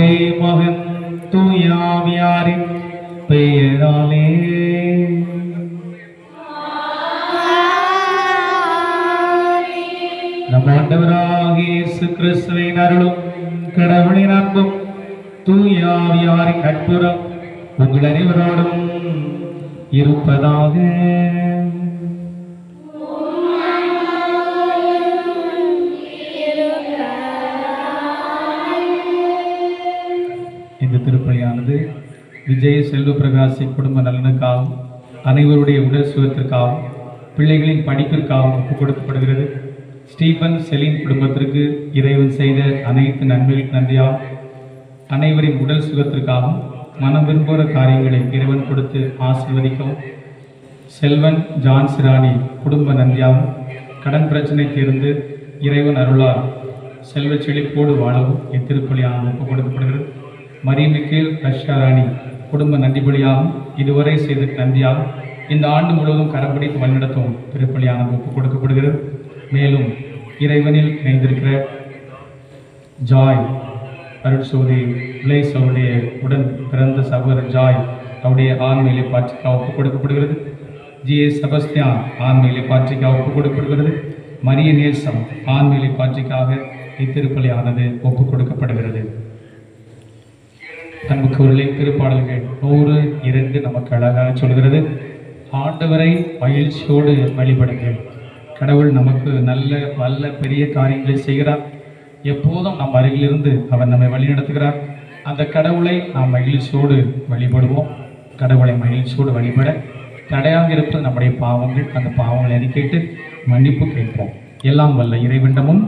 பிதாவே மகன் தூயாவியாரின் பெயராலே. நம் ஆண்டவராகிய இயேசு கிறிஸ்துவின் அருளும் கடவுளின் அன்பும் தூயாவியாரின் நட்புறம் உங்கள் அனைவரோடும் இருப்பதாக. இந்த திருப்பலியானது விஜய செல்வ பிரகாசி குடும்ப நலனுக்காகவும் அனைவருடைய உடல் சுகத்திற்காகவும் பிள்ளைகளின் படிப்பிற்காகவும் ஒப்புக் கொடுக்கப்படுகிறது. ஸ்டீபன் செலின் குடும்பத்திற்கு இறைவன் செய்த அனைத்து நன்மைகளுக்கு நன்றியாகவும் அனைவரின் உடல் சுகத்திற்காகவும் மனம் விரும்புகிற காரியங்களை இறைவன் கொடுத்து ஆசீர்வதிக்கவும், செல்வன் ஜான் சிராணி குடும்ப நன்றியாகவும் கடன் பிரச்சனை தீர்ந்து இறைவன் அருளால் செல்வ செழிப்போடு வாழவும் இத்திருப்பலியானது ஒப்புக் கொடுக்கப்படுகிறது. மரியமிக்கேல் ரஷ்யா ராணி குடும்ப நன்றிபலியாகவும் இதுவரை செய்த நன்றியாகவும் இந்த ஆண்டு முழுவதும் கரப்பிடித்து வழிநடத்தவும் திருப்பலியானது ஒப்புக் கொடுக்கப்படுகிறது. மேலும் இறைவனில் இணைந்திருக்கிற ஜாய் அருட்சோதி பிளேஸ் அவருடைய உடன் பிறந்த சகோதரர் ஜாய் அவருடைய ஆண்மையிலே பாற்றிக்கா ஒப்புக் கொடுக்கப்படுகிறது. ஜிஏ செபஸ்தியான் ஆண்மையிலே பாற்றிக்கா ஒப்புக் கொடுக்கப்படுகிறது. மரிய நேசம் ஆண்மையிலே பாற்றிக்காக இத்திருப்பலியானது ஒப்புக் கொடுக்கப்படுகிறது. அன்புக்குள்ளே திருப்பாடல்கள் 102 நமக்கு அழகாக சொல்கிறது. ஆண்டவரை மகிழ்ச்சியோடு வழிபடுங்கள். கடவுள் நமக்கு நல்ல வல்ல பெரிய காரியங்களை செய்கிறார். எப்போதும் நம் அருகிலிருந்து அவர் நம்மை வழிநடத்துகிறார். அந்த கடவுளை நாம் மகிழ்ச்சியோடு வழிபடுவோம். கடவுளை மகிழ்ச்சியோடு வழிபட தடையாக இருப்பது நம்முடைய பாவங்கள். அந்த பாவங்களை அறிக்கையிட்டு மன்னிப்பு கேட்போம். எல்லாம் வல்ல இறைவனிடமும்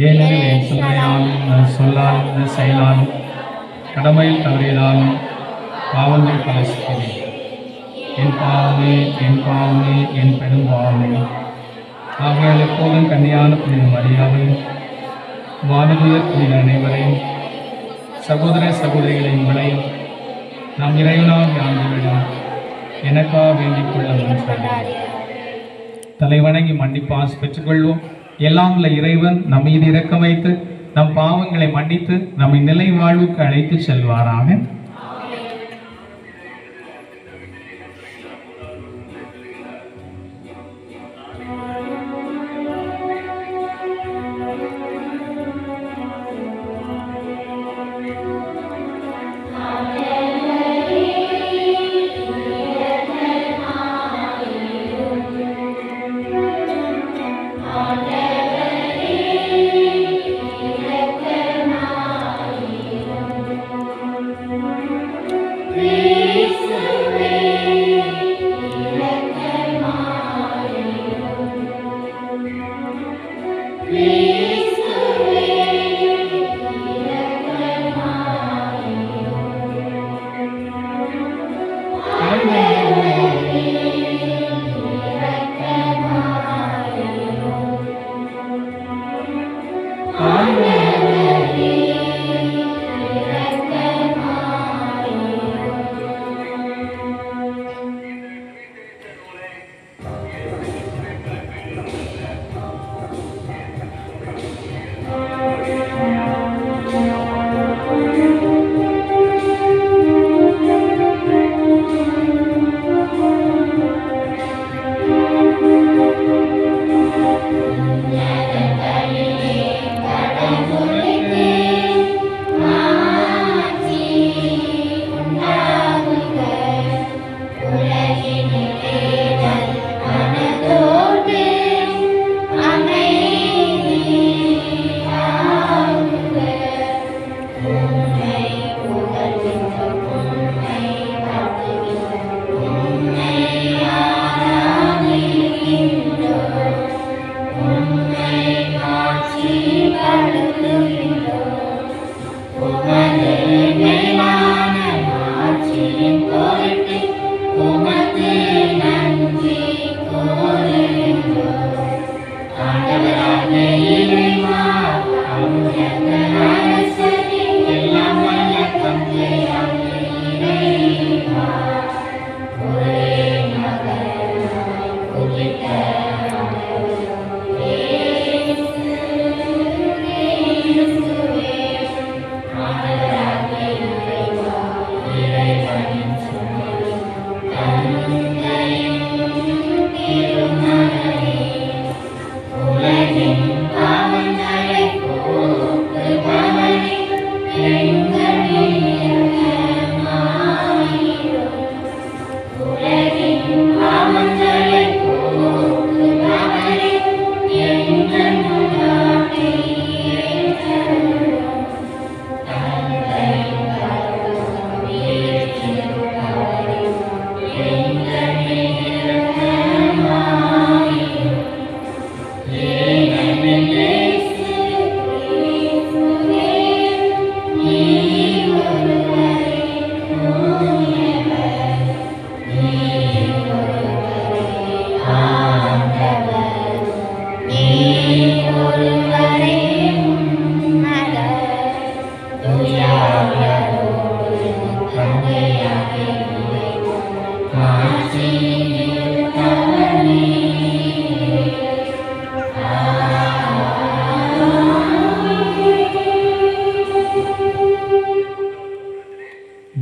ஏனெனில் என் சிந்தனையாலும் சொல்லாலும் செயலாலும் கடமையில் தவறியதாலும் பாவங்கள் பல செய்தேன். என் பாவமே என் பாவமே என் பெரும் பாவமே. ஆகையால் எப்போதும் கன்னியான புனித மரியாதையும் வானதுயர் புனித அனைவரையும் சகோதர சகோதரிகளையும் உங்களையும் நாம் இறைவனாக ஆண்டுவிடும் எனக்காக வேண்டிக் கொள்ள முன்செல்கிறேன். தலைவணங்கி மன்னிப்பு ஆசி பெற்றுக்கொள்வோம். எல்லாம் உள்ள இறைவன் நம் மீது இரக்கம் வைத்து நம் பாவங்களை மன்னித்து நம்மை நிலை வாழ்வுக்கு அழைத்து செல்வாராக.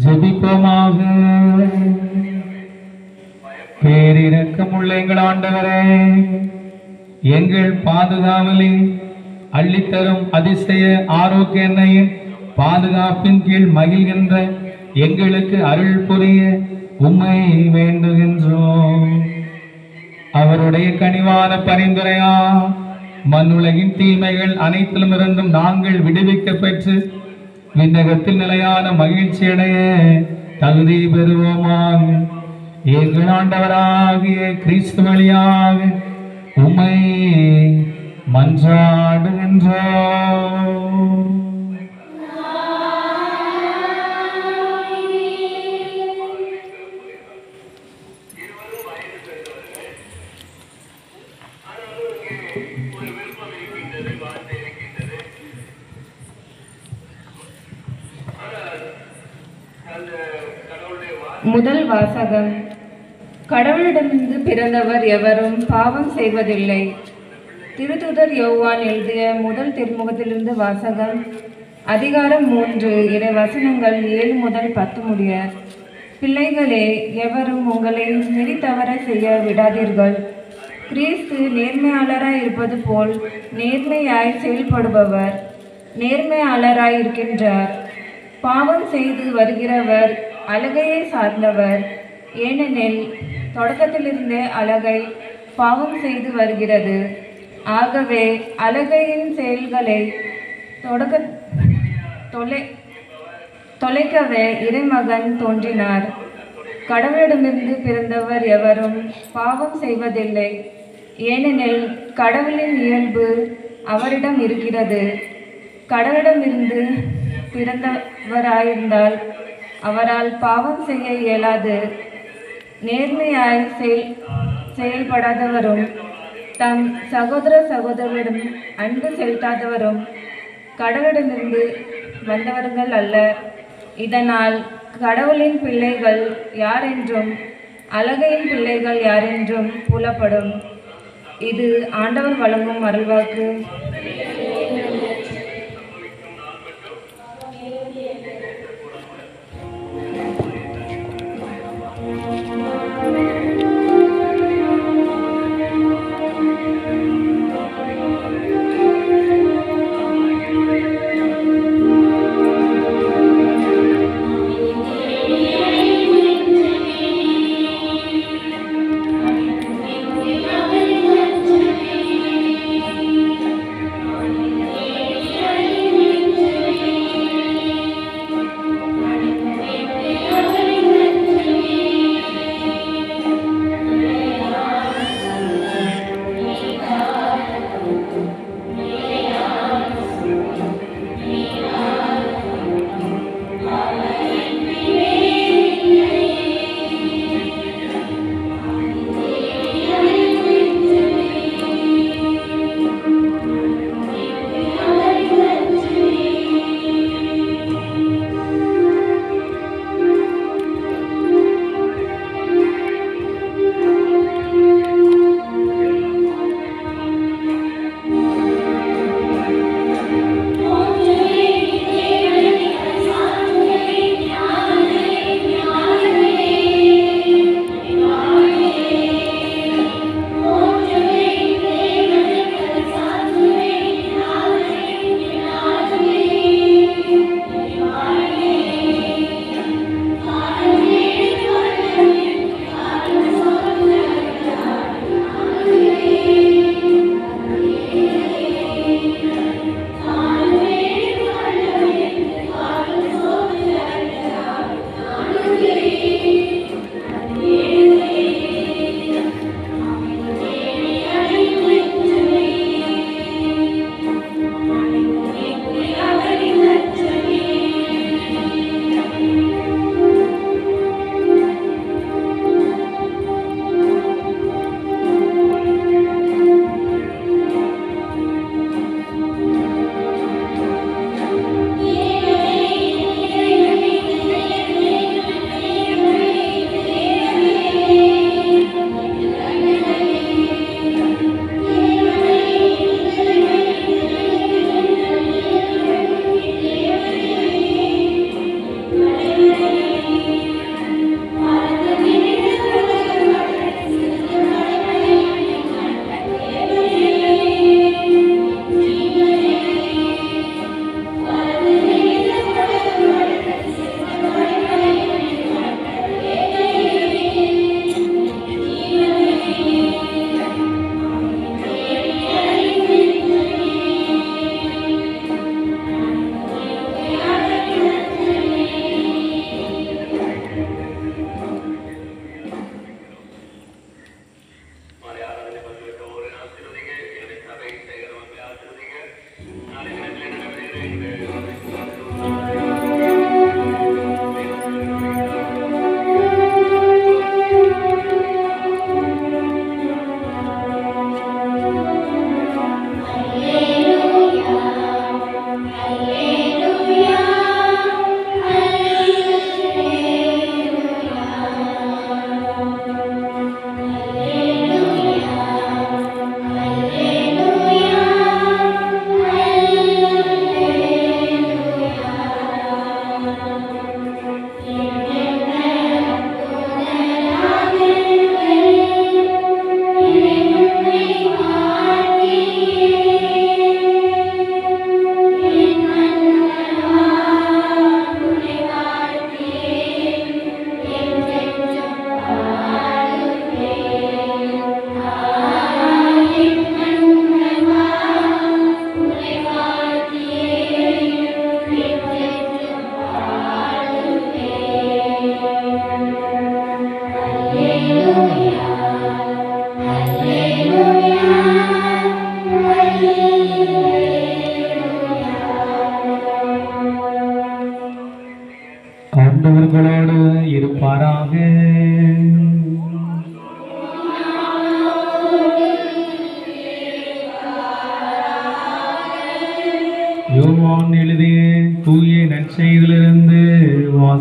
ஜெபிப்போமாக. பேரிரக்கமுள்ள எங்கள் ஆண்டவரே, எங்கள் பாதுகாவலில் அள்ளித்தரும் அதிசய ஆரோக்கிய எண்ணெயின் பாதுகாப்பின் கீழ் மகிழ்கின்ற எங்களுக்கு அருள் புரிய உம்மை வேண்டுகின்றோம். அவருடைய கனிவான பரிந்துரையா மண்ணுலகின் தீமைகள் அனைத்திலும் இருந்தும் நாங்கள் விடுவிக்க பெற்று விண்ணகத்தில் நிலையான மகிழ்ச்சி அடைய தகுதி பெறுவோமாக. எங்கள் ஆண்டவராகிய கிறிஸ்து வழியாக உம்மை மன்றாடுகின்றோம். முதல் வாசகம். கடவுளிடமிருந்து பிறந்தவர் எவரும் பாவம் செய்வதில்லை. திருத்தூதர் யோவான் எழுதிய முதல் திருமுகத்திலிருந்து வாசகம். அதிகாரம் 3 இறை வசனங்கள் 7 முதல் 10 முடிய. பிள்ளைகளே, எவரும் உங்களை நெறி தவற செய்ய விடாதீர்கள். கிறிஸ்து நேர்மையாளராய் இருப்பது போல் நேர்மையாய் செயல்படுபவர் நேர்மையாளராய் இருக்கின்றார். பாவம் செய்து வருகிறவர் அழகையை சார்ந்தவர், ஏனெனில் தொடக்கத்திலிருந்தே அழகை பாவம் செய்து வருகிறது. ஆகவே அழகையின் செயல்களை தொலைக்கவே இறைமகன் தோன்றினார். கடவுளிடமிருந்து பிறந்தவர் எவரும் பாவம் செய்வதில்லை, ஏனெனில் கடவுளின் இயல்பு அவரிடம் இருக்கிறது. கடவுளிடமிருந்து பிறந்தவராயிருந்தால் அவரால் பாவம் செய்ய இயலாது. நேர்மையாய் செயல்படாதவரும் தம் சகோதர சகோதரரிடம் அன்பு செலுத்தாதவரும் கடவுளிடமிருந்து வந்தவர்கள் அல்ல. இதனால் கடவுளின் பிள்ளைகள் யாரென்றும் அழகையின் பிள்ளைகள் யாரென்றும் புலப்படும். இது ஆண்டவர் வழங்கும் அருள்வாக்கு.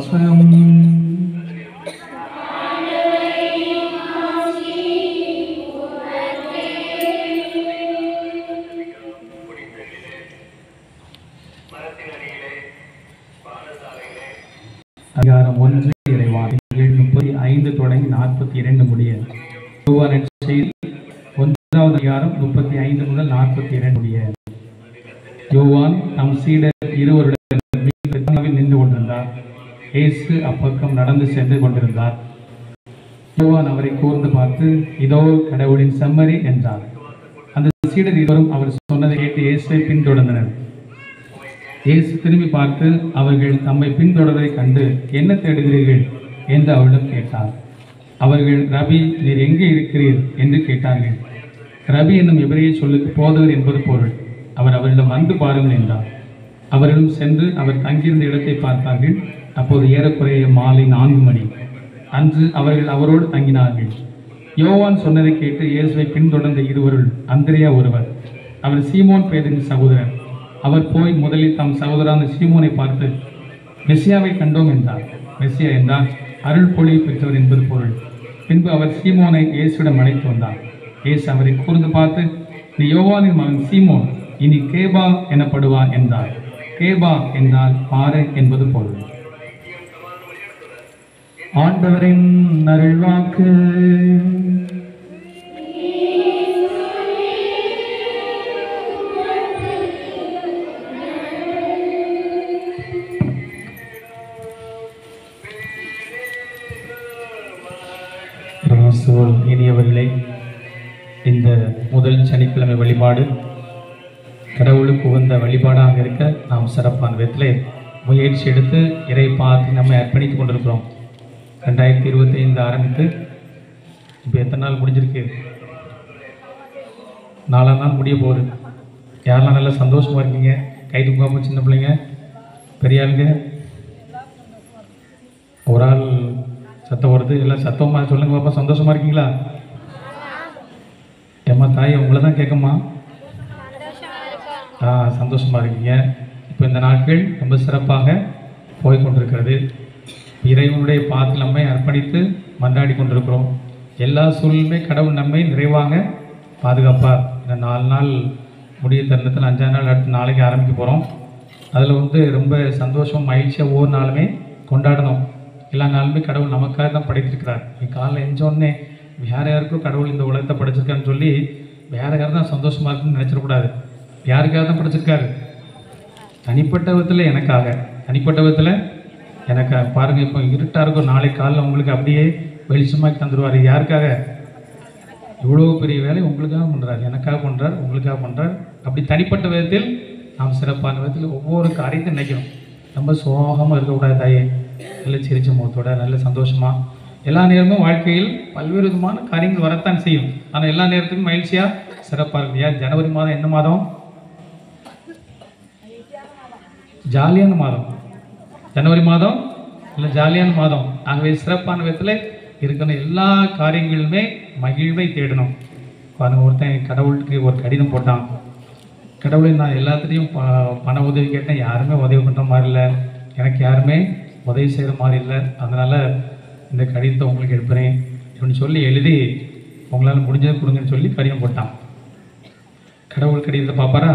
வாசம். அதிகாரம் 1 இறைவார்த்தைகள் 35 தொடங்கி 42 முடிய. யோவான் நற்செய்தி 1வது அதிகாரம் 35 முதல் 42 முடிய. யோவான் தம் சீடர் இருவருடன் நின்று கொண்டிருந்தார். இயேசு அப்பக்கம் நடந்து சென்று கொண்டிருந்தார். யோவான் அவரை கூர்ந்து பார்த்து, இதோ கடவுளின் செம்மறி என்றார். அந்த சீடர் இருவரும் அவர் சொன்னதை கேட்டு இயேசுவை பின்தொடர்ந்தனர். இயேசு திரும்பி பார்த்து அவர்கள் தம்மை பின்தொடர்வதை கண்டு, என்ன தேடுகிறீர்கள் என்று அவரிடம் கேட்டார். அவர்கள், ரபி, நீர் எங்கே இருக்கிறீர் என்று கேட்டார்கள். ரபி என்னும் எபிரேய சொல்லுக்கு போதவர் என்பது பொருள். அவர் அவரிடம் வந்து பாருங்கள் என்றார். அவரிடம் சென்று அவர் தங்கியிருந்த இடத்தை பார்த்தார்கள். அப்போது ஏறக்குறைய மாலை 4 மணி. அன்று அவர்கள் அவரோடு தங்கினார்கள். யோவான் சொன்னதை கேட்டு இயேசுவை பின்தொடர்ந்த இருவருள் அந்திரேயா ஒருவர். அவர் சீமோன் பேதுருவின் சகோதரர். அவர் போய் முதலில் தம் சகோதரான சீமோனை பார்த்து, மெசியாவை கண்டோம் என்றார். மெசியா என்றால் அருள் பொழிவு பெற்றவர் என்பது பொருள். பின்பு அவர் சீமோனை இயேசுவிடம் அழைத்து வந்தார். இயேசு அவரை கூர்ந்து பார்த்து, நீ யோவானின் மகன் சீமோன், இனி கேபா எனப்படுவார் என்றார். கேபா என்றால் பாறை என்பது பொருள். ஆண்டவரின் அருள்வாக்கு. இனியவர்களே, இந்த முதல் சனிக்கிழமை வழிபாடு கடவுளுக்கு உகந்த வழிபாடாக இருக்க நாம் சிறப்பான விதத்தில் முயற்சி எடுத்து இறை பார்த்து நம்மை அர்ப்பணித்து கொண்டிருக்கிறோம். 2025 ஆரம்பித்து இப்போ எத்தனை நாள் முடிஞ்சிருக்கு? 4 நாள் முடிய போகுது. யாரெல்லாம் நல்லா சந்தோஷமாக இருக்கீங்க? கை தூக்காமல் சின்ன பிள்ளைங்க, பெரிய ஆளுங்க, ஒரு ஆள் சத்தம் வருது, எல்லாம் சத்தமாக சொல்லுங்க பாப்பா. சந்தோஷமாக இருக்கீங்களா? ஏம்மா தாய், உங்களை தான் கேட்கம்மா. சந்தோஷமாக இருக்கீங்க. இப்போ இந்த நாட்கள் ரொம்ப சிறப்பாக போய்கொண்டிருக்கிறது. இறைவனுடைய பாத்தில் நம்மை அர்ப்பணித்து மன்றாடி கொண்டிருக்கிறோம். எல்லா சூழலுமே கடவுள் நம்மை நிறைவாக பாதுகாப்பார். இந்த 4 நாள் முடிய தருணத்தில் 5ஆம் நாள் அடுத்த நாளைக்கு ஆரம்பிக்க போகிறோம். அதில் ரொம்ப சந்தோஷம் மகிழ்ச்சியாக ஒவ்வொரு நாளுமே கொண்டாடணும். எல்லா நாளுமே கடவுள் நமக்காக தான் படைத்திருக்கிறார். நீ காலையில் எஞ்சோடனே வேறு யாருக்கும் கடவுள் இந்த உலகத்தை படைச்சிருக்கான்னு சொல்லி வேறு யாரும் தான் சந்தோஷமாக இருக்குன்னு நினச்சிடக்கூடாது. யாருக்காக தான் படைச்சிருக்காரு? தனிப்பட்ட விதத்தில் எனக்காக, தனிப்பட்ட விதத்தில் எனக்காக. பாருங்கள், இப்போ இருட்டாக இருக்கும், நாளைக்கு காலையில் உங்களுக்கு அப்படியே வெளிச்சமாக்கி தந்துடுவார். யாருக்காக? இவ்வளோ பெரிய வேலை உங்களுக்காக பண்ணுறார், எனக்காக பண்ணுறார், உங்களுக்காக பண்ணுறார். அப்படி தனிப்பட்ட விதத்தில் நாம் சிறப்பான விதத்தில் ஒவ்வொரு காரியத்தையும் நினைக்கணும். ரொம்ப சோகமாக இருக்கக்கூடாது தாயே. நல்ல சிரிச்ச முகத்தோட, நல்ல சந்தோஷமாக எல்லா நேரமும் வாழ்க்கையில் பல்வேறு விதமான காரியங்கள் வரத்தான் செய்யும். ஆனால் எல்லா நேரத்துக்கும் மகிழ்ச்சியாக சிறப்பாக இருக்கும். இல்லையா? ஜனவரி மாதம் என்ன மாதம்? ஜாலியான மாதம். ஜனவரி மாதம் இல்லை ஜாலியான மாதம். ஆகவே சிறப்பான விதத்தில் இருக்கணும். எல்லா காரியங்களுமே மகிழ்வை தேடணும். பாருங்கள், ஒருத்தன் கடவுளுக்கு ஒரு கடிதம் போட்டான். கடவுளை நான் எல்லாத்துலேயும் பண உதவி கேட்டேன், யாருமே உதவி பண்ணுற மாதிரி இல்லை, எனக்கு யாருமே உதவி செய்கிற மாதிரி இல்லை, அதனால் இந்த கடிதத்தை உங்களுக்கு எடுப்புறேன் அப்படின்னு சொல்லி எழுதி உங்களால் முடிஞ்சதை கொடுங்கன்னு சொல்லி கடிதம் போட்டான். கடவுள் கடிதத்தை பார்ப்பாரா?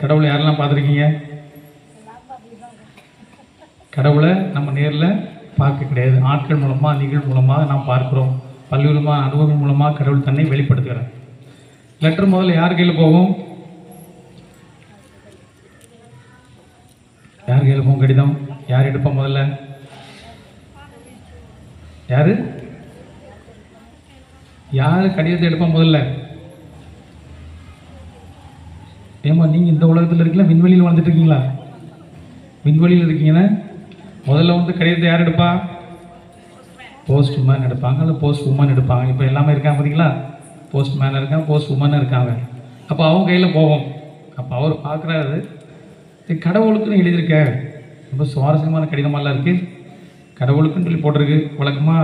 கடவுளை யாரெல்லாம் பார்த்துருக்கீங்க? கடவுளை நம்ம நேரில் பார்க்க கிடையாது. ஆட்கள் மூலமாக, நிகழ்வு மூலமாக நாம் பார்க்குறோம். பல்வேறு அனுபவம் மூலமாக கடவுள் தன்னை வெளிப்படுத்துகிறார். லெட்டர் முதல்ல யார் கையில் போகும்? யார் கையில் போகும் கடிதம்? யார் எடுப்பா முதல்ல? யார் கடிதத்தை எடுப்பா முதல்ல? ஏமா நீங்கள் இந்த உலகத்தில் இருக்கீங்களா, விண்வெளியில் வாழ்ந்துட்டு இருக்கீங்களா? விண்வெளியில் இருக்கீங்கன்னா முதல்ல கடிதத்தை யார் எடுப்பா? போஸ்ட் மேன் எடுப்பாங்க, அல்லது போஸ்ட் உமன் எடுப்பாங்க. இப்போ எல்லாமே இருக்காங்க பார்த்தீங்களா? போஸ்ட் மேன் இருக்காங்க, போஸ்ட் உமன் இருக்காங்க. அப்போ அவங்க கையில் போவோம். அப்போ அவர் பார்க்குறாரு, கடவுளுக்குன்னு எழுதியிருக்க ரொம்ப சுவாரஸ்யமான கடிதமெல்லாம் இருக்குது. கடவுளுக்குன்னு சொல்லி போட்டிருக்கு. வழக்கமாக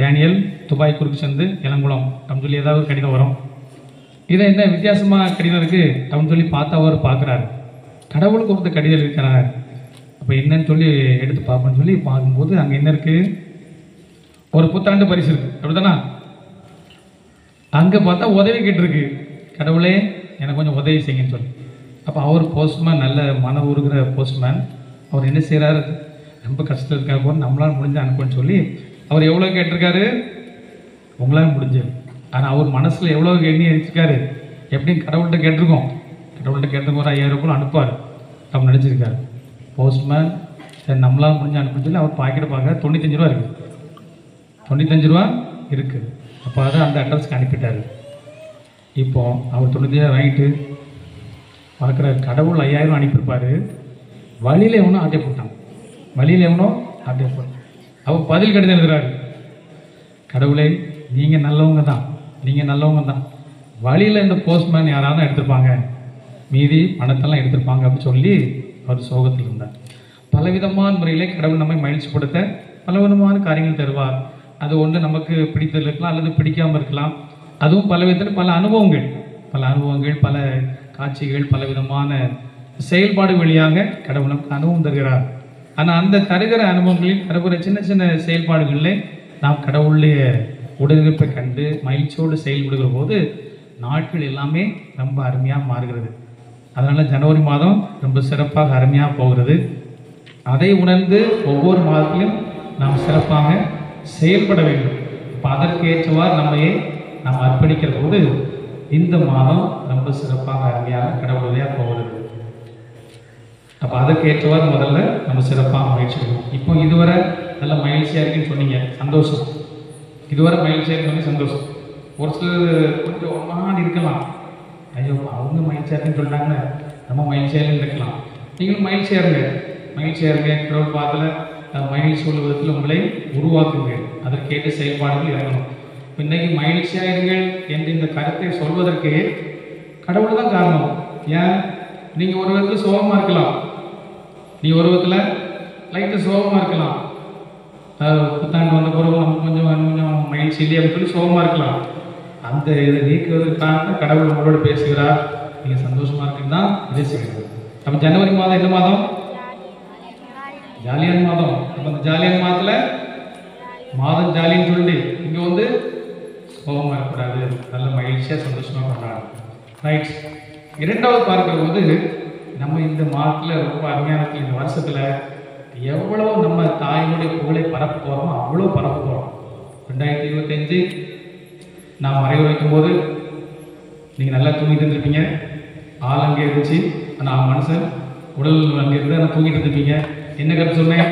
டேனியல் துபாய் குறுக்கு சேர்ந்து இளங்குளம் அப்படின்னு சொல்லி ஏதாவது கடிதம் வரும். இதை என்ன வித்தியாசமாக கடிதம் இருக்குது அப்படின்னு சொல்லி பார்த்தா அவர் பார்க்குறாரு. கடவுளுக்கு ஒருத்தர் கடிதம் இருக்கிறார். அப்போ என்னன்னு சொல்லி எடுத்து பார்ப்போம்னு சொல்லி பார்க்கும்போது அங்கே என்ன இருக்குது, ஒரு புத்தாண்டு பரிசு இருக்குது, அப்படிதானா? அங்கே பார்த்தா உதவி கேட்டிருக்கு, கடவுளே எனக்கு கொஞ்சம் உதவி செய்யுங்கன்னு சொல்லி. அப்போ அவர் போஸ்ட்மேன், நல்ல மன உருகிற போஸ்ட்மேன், அவர் என்ன செய்கிறாரு, ரொம்ப கஷ்டத்தில் இருக்காரு போது நம்மளால் முடிஞ்ச அனுப்புன்னு சொல்லி அவர் எவ்வளோ கேட்டிருக்காரு, உங்களால் முடிஞ்சது. ஆனால் அவர் மனசில் எவ்வளோ எண்ணி வச்சிருக்காரு, எப்படியும் கடவுள்கிட்ட கேட்டிருக்கோம், கடவுள்கிட்ட கேட்டிருக்கோம், ஒரு 5000 ரூபாய் அனுப்புவார் அப்படின்னு நினச்சிருக்காரு. போஸ்ட்மேன் சரி நம்மளால் முடிஞ்சு அனுப்புன்னு சொல்லி அவர் பாக்கெட்டை பார்க்க 95 ரூபா இருக்குது, 95 ரூபா இருக்குது. அப்போ அதை அந்த அட்ரஸ்க்கு அனுப்பிட்டார். இப்போது அவர் 95 வாங்கிட்டு பார்க்குறாரு, கடவுள் 5000 அனுப்பியிருப்பார், வழியில் எவனோ ஆட்டை போட்டான், வழியில் எவனோ ஆட்டை போட்டான். அவர் பதில் கடிதம் எழுதுறாரு, கடவுளே நீங்கள் நல்லவங்க தான், நீங்கள் நல்லவங்க தான், வழியில் இந்த போஸ்ட்மேன் யாராவது எடுத்திருப்பாங்க, மீதி பணத்தெல்லாம் எடுத்திருப்பாங்க அப்படின்னு சொல்லி அவர் சோகத்தில் இருந்தார். பலவிதமான முறையிலே கடவுள் நம்மை மகிழ்ச்சிப்படுத்த பலவிதமான காரியங்கள் தருவார். அது ஒன்று நமக்கு பிடித்தல் இருக்கலாம், அல்லது பிடிக்காமல் இருக்கலாம். அதுவும் பல விதத்தில் பல அனுபவங்கள், பல காட்சிகள், பலவிதமான செயல்பாடு வழியாக கடவுள் நமக்கு அனுபவம் தருகிறார். ஆனால் அந்த தருகிற அனுபவங்களில் தருகிற சின்ன சின்ன செயல்பாடுகளில் நாம் கடவுளுடைய உடனிருப்பை கண்டு மகிழ்ச்சியோடு செயல்படுகிற போது நாட்கள் எல்லாமே ரொம்ப அருமையாக மாறுகிறது. அதனால் ஜனவரி மாதம் ரொம்ப சிறப்பாக அருமையாக போகிறது. அதை உணர்ந்து ஒவ்வொரு மாதத்திலும் நாம் சிறப்பாக செயல்பட வேண்டும். இப்போ அதற்கு ஏற்றவாறு நம்மையே நாம் அர்ப்பணிக்கிற போது இந்த மாதம் ரொம்ப சிறப்பாக அருமையாக கடவுளையாக போகிறது. அப்போ அதற்கு ஏற்றவாறு முதல்ல நம்ம சிறப்பாக மகிழ்ச்சி கொடுக்கணும். இப்போ இதுவரை நல்ல மகிழ்ச்சியாக இருக்குன்னு சொன்னீங்க, சந்தோஷம். இதுவரை மகிழ்ச்சியாக இருக்குன்னு சந்தோஷம். ஒரு சிலர் கொஞ்சம் ஒரு மாதிரி இருக்கலாம், ஐயோ அவங்க மகிழ்ச்சியாக இருக்குன்னு சொல்லிட்டாங்க, நம்ம மகிழ்ச்சியாக இருக்கலாம். நீங்களும் மகிழ்ச்சியாக இருங்க, மகிழ்ச்சியாக இருங்க. கடவுள் பாதத்தில் மகிழ்ச்சி உள்ள விதத்தில் உங்களை உருவாக்குங்க, அதற்கேற்ற செயல்பாடுகள் இறங்கணும். இன்றைக்கி மகிழ்ச்சியாக இருங்கள் என்று இந்த கருத்தை சொல்வதற்கு கடவுள் தான் காரணம். ஏன், நீங்கள் ஒரு விதத்தில் சோகமாக இருக்கலாம், நீ ஒரு விதத்தில் லைட்டாக சோகமாக இருக்கலாம், புத்தாண்டு வந்த பிறகு நம்ம கொஞ்சம் மகிழ்ச்சி இல்லையே அப்படின்னு சொல்லி சோகமாக இருக்கலாம். அந்த இதை நீக்குவதற்காக கடவுள் உங்களோட பேசுகிறார், நீங்கள் சந்தோஷமாக இருக்குன்னு தான் இதை செய்கிறது. அப்போ ஜனவரி மாதம் என்ன மாதம்? ஜாலியான மாதம். அப்போ அந்த ஜாலியான மாதம் ஜாலின்னு சொல்லி இங்கே வந்து சோகமாக இருக்கக்கூடாது, நல்ல மகிழ்ச்சியாக சந்தோஷமாக கொண்டாடணும். ரைட். இரண்டாவது பார்க்கிற போது நம்ம இந்த மாதத்தில் ரொம்ப அருமையான இந்த வருஷத்தில் எவ்வளோ நம்ம தாயினுடைய புகழை பரப்ப போகிறோமோ அவ்வளோ பரப்ப போகிறோம். 2025 நான் மறைவு வைக்கும்போது நீங்கள் நல்லா தூங்கிட்டு இருந்திருப்பீங்க, ஆள் அங்கே இருந்துச்சு, ஆனால் மனுஷன் உடல் அங்கே இருந்து நான் தூங்கிட்டு இருந்திருப்பீங்க. என்ன கருத்து சொன்னேன்?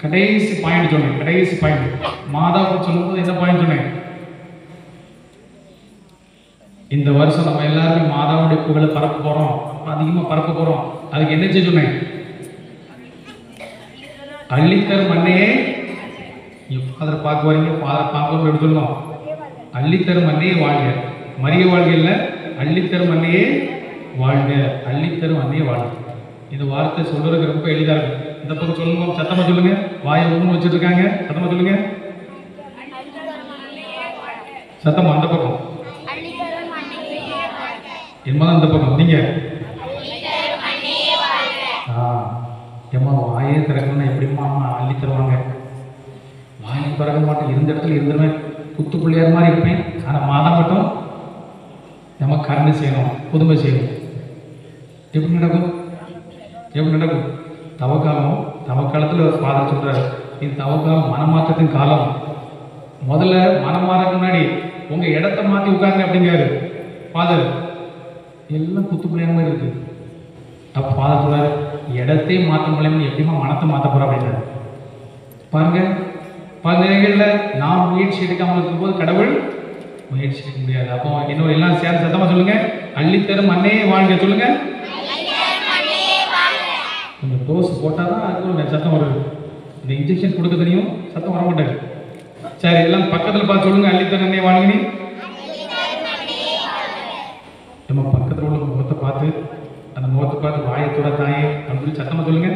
கடைசி பாயிண்ட் சொன்னேன், கடைசி பாயிண்ட். மாதாவுக்கு சொல்லும்போது என்ன பாயிண்ட் சொன்னேன்? இந்த வருஷம் நம்ம எல்லாருமே மாதாவுடைய புகழை பரப்ப போகிறோம், அதிகமாக பரப்ப போகிறோம். அதுக்கு என்ன செய்ய சொன்னேன்? அள்ளித்தரும் அன்னையே, ஃபாதரை பார்க்க வரீங்க, ஃபாதரை பார்க்கணும் எப்படி சொல்லணும்? அள்ளித்தரும் அன்னையே வாழ்க, மரிய வாழ்க இல்லை, அள்ளித்தரும் அன்னையே வாழ்க, அள்ளித்தரும் அன்னையே வாழ்க. இந்த வார்த்தை சொல்றதுக்கு ரொம்ப எளிதாக இருக்கும். இந்த பக்கம் சொல்லுங்க, சத்தமாக சொல்லுங்க, வாயை ஒன்று வச்சுட்டு இருக்காங்க, சத்தமாக சொல்லுங்க, சத்தமா. அந்த பக்கம் என்னதான் இந்த பக்கம் நீங்க ஏம்மா வாயே திறக்கணும்னா எப்படிமா அம்மா அள்ளி தருவாங்க? வாயை திறக்க மாட்டேன், இருந்த இடத்துல இருந்துருவேன், குத்து பிள்ளையார் மாதிரி இருப்பேன். ஆனால் மாதம் மட்டும் நம்ம கருணை செய்யணும், புதுமை செய்யணும். எப்படி நடக்கும்? எப்படி நடக்கும்? தவக்காலம், தவக்காலத்தில் ஒரு ஃபாதர் சொல்கிறார், இது தவக்காலம் மனமாற்றத்தின் காலம். முதல்ல மனம் மாறதுக்கு முன்னாடி உங்கள் இடத்த மாற்றி உட்காருங்க அப்படிங்கிறாரு ஃபாதர். எல்லாம் குத்து பிள்ளையார் மாதிரி இருக்குது. அப்போ ஃபாதர் சொல்கிறார், இடத்தை மாற்ற முடியாமல் எப்படிமா மனத்தை மாற்ற போகிறோம் அப்படின்னாரு. பாருங்க, பல நேரங்களில் நாம் முயற்சி எடுக்காமல் இருக்கும்போது கடவுள் முயற்சி எடுக்க முடியாது. அப்போ இன்னொரு எல்லாம் சேர்ந்து சத்தமாக சொல்லுங்க, அள்ளித்தரும் அன்னையே வாழ்க சொல்லுங்க. கொஞ்சம் டோஸ் போட்டால் தான் அதுக்கு ஒரு சத்தம் வருது. இந்த இன்ஜெக்ஷன் கொடுக்க தெரியும், சத்தம் வர மாட்டாரு. சரி, எல்லாம் பக்கத்தில் பார்த்து சொல்லுங்க, அள்ளித்தரும் அன்னையே வாழ்க. நம்ம பக்கத்தில் உள்ள முகத்தை பார்த்து, அந்த முகத்தை பார்த்து வாயத்தோட தாயே அப்படின்னு சத்தமாக சொல்லுங்க.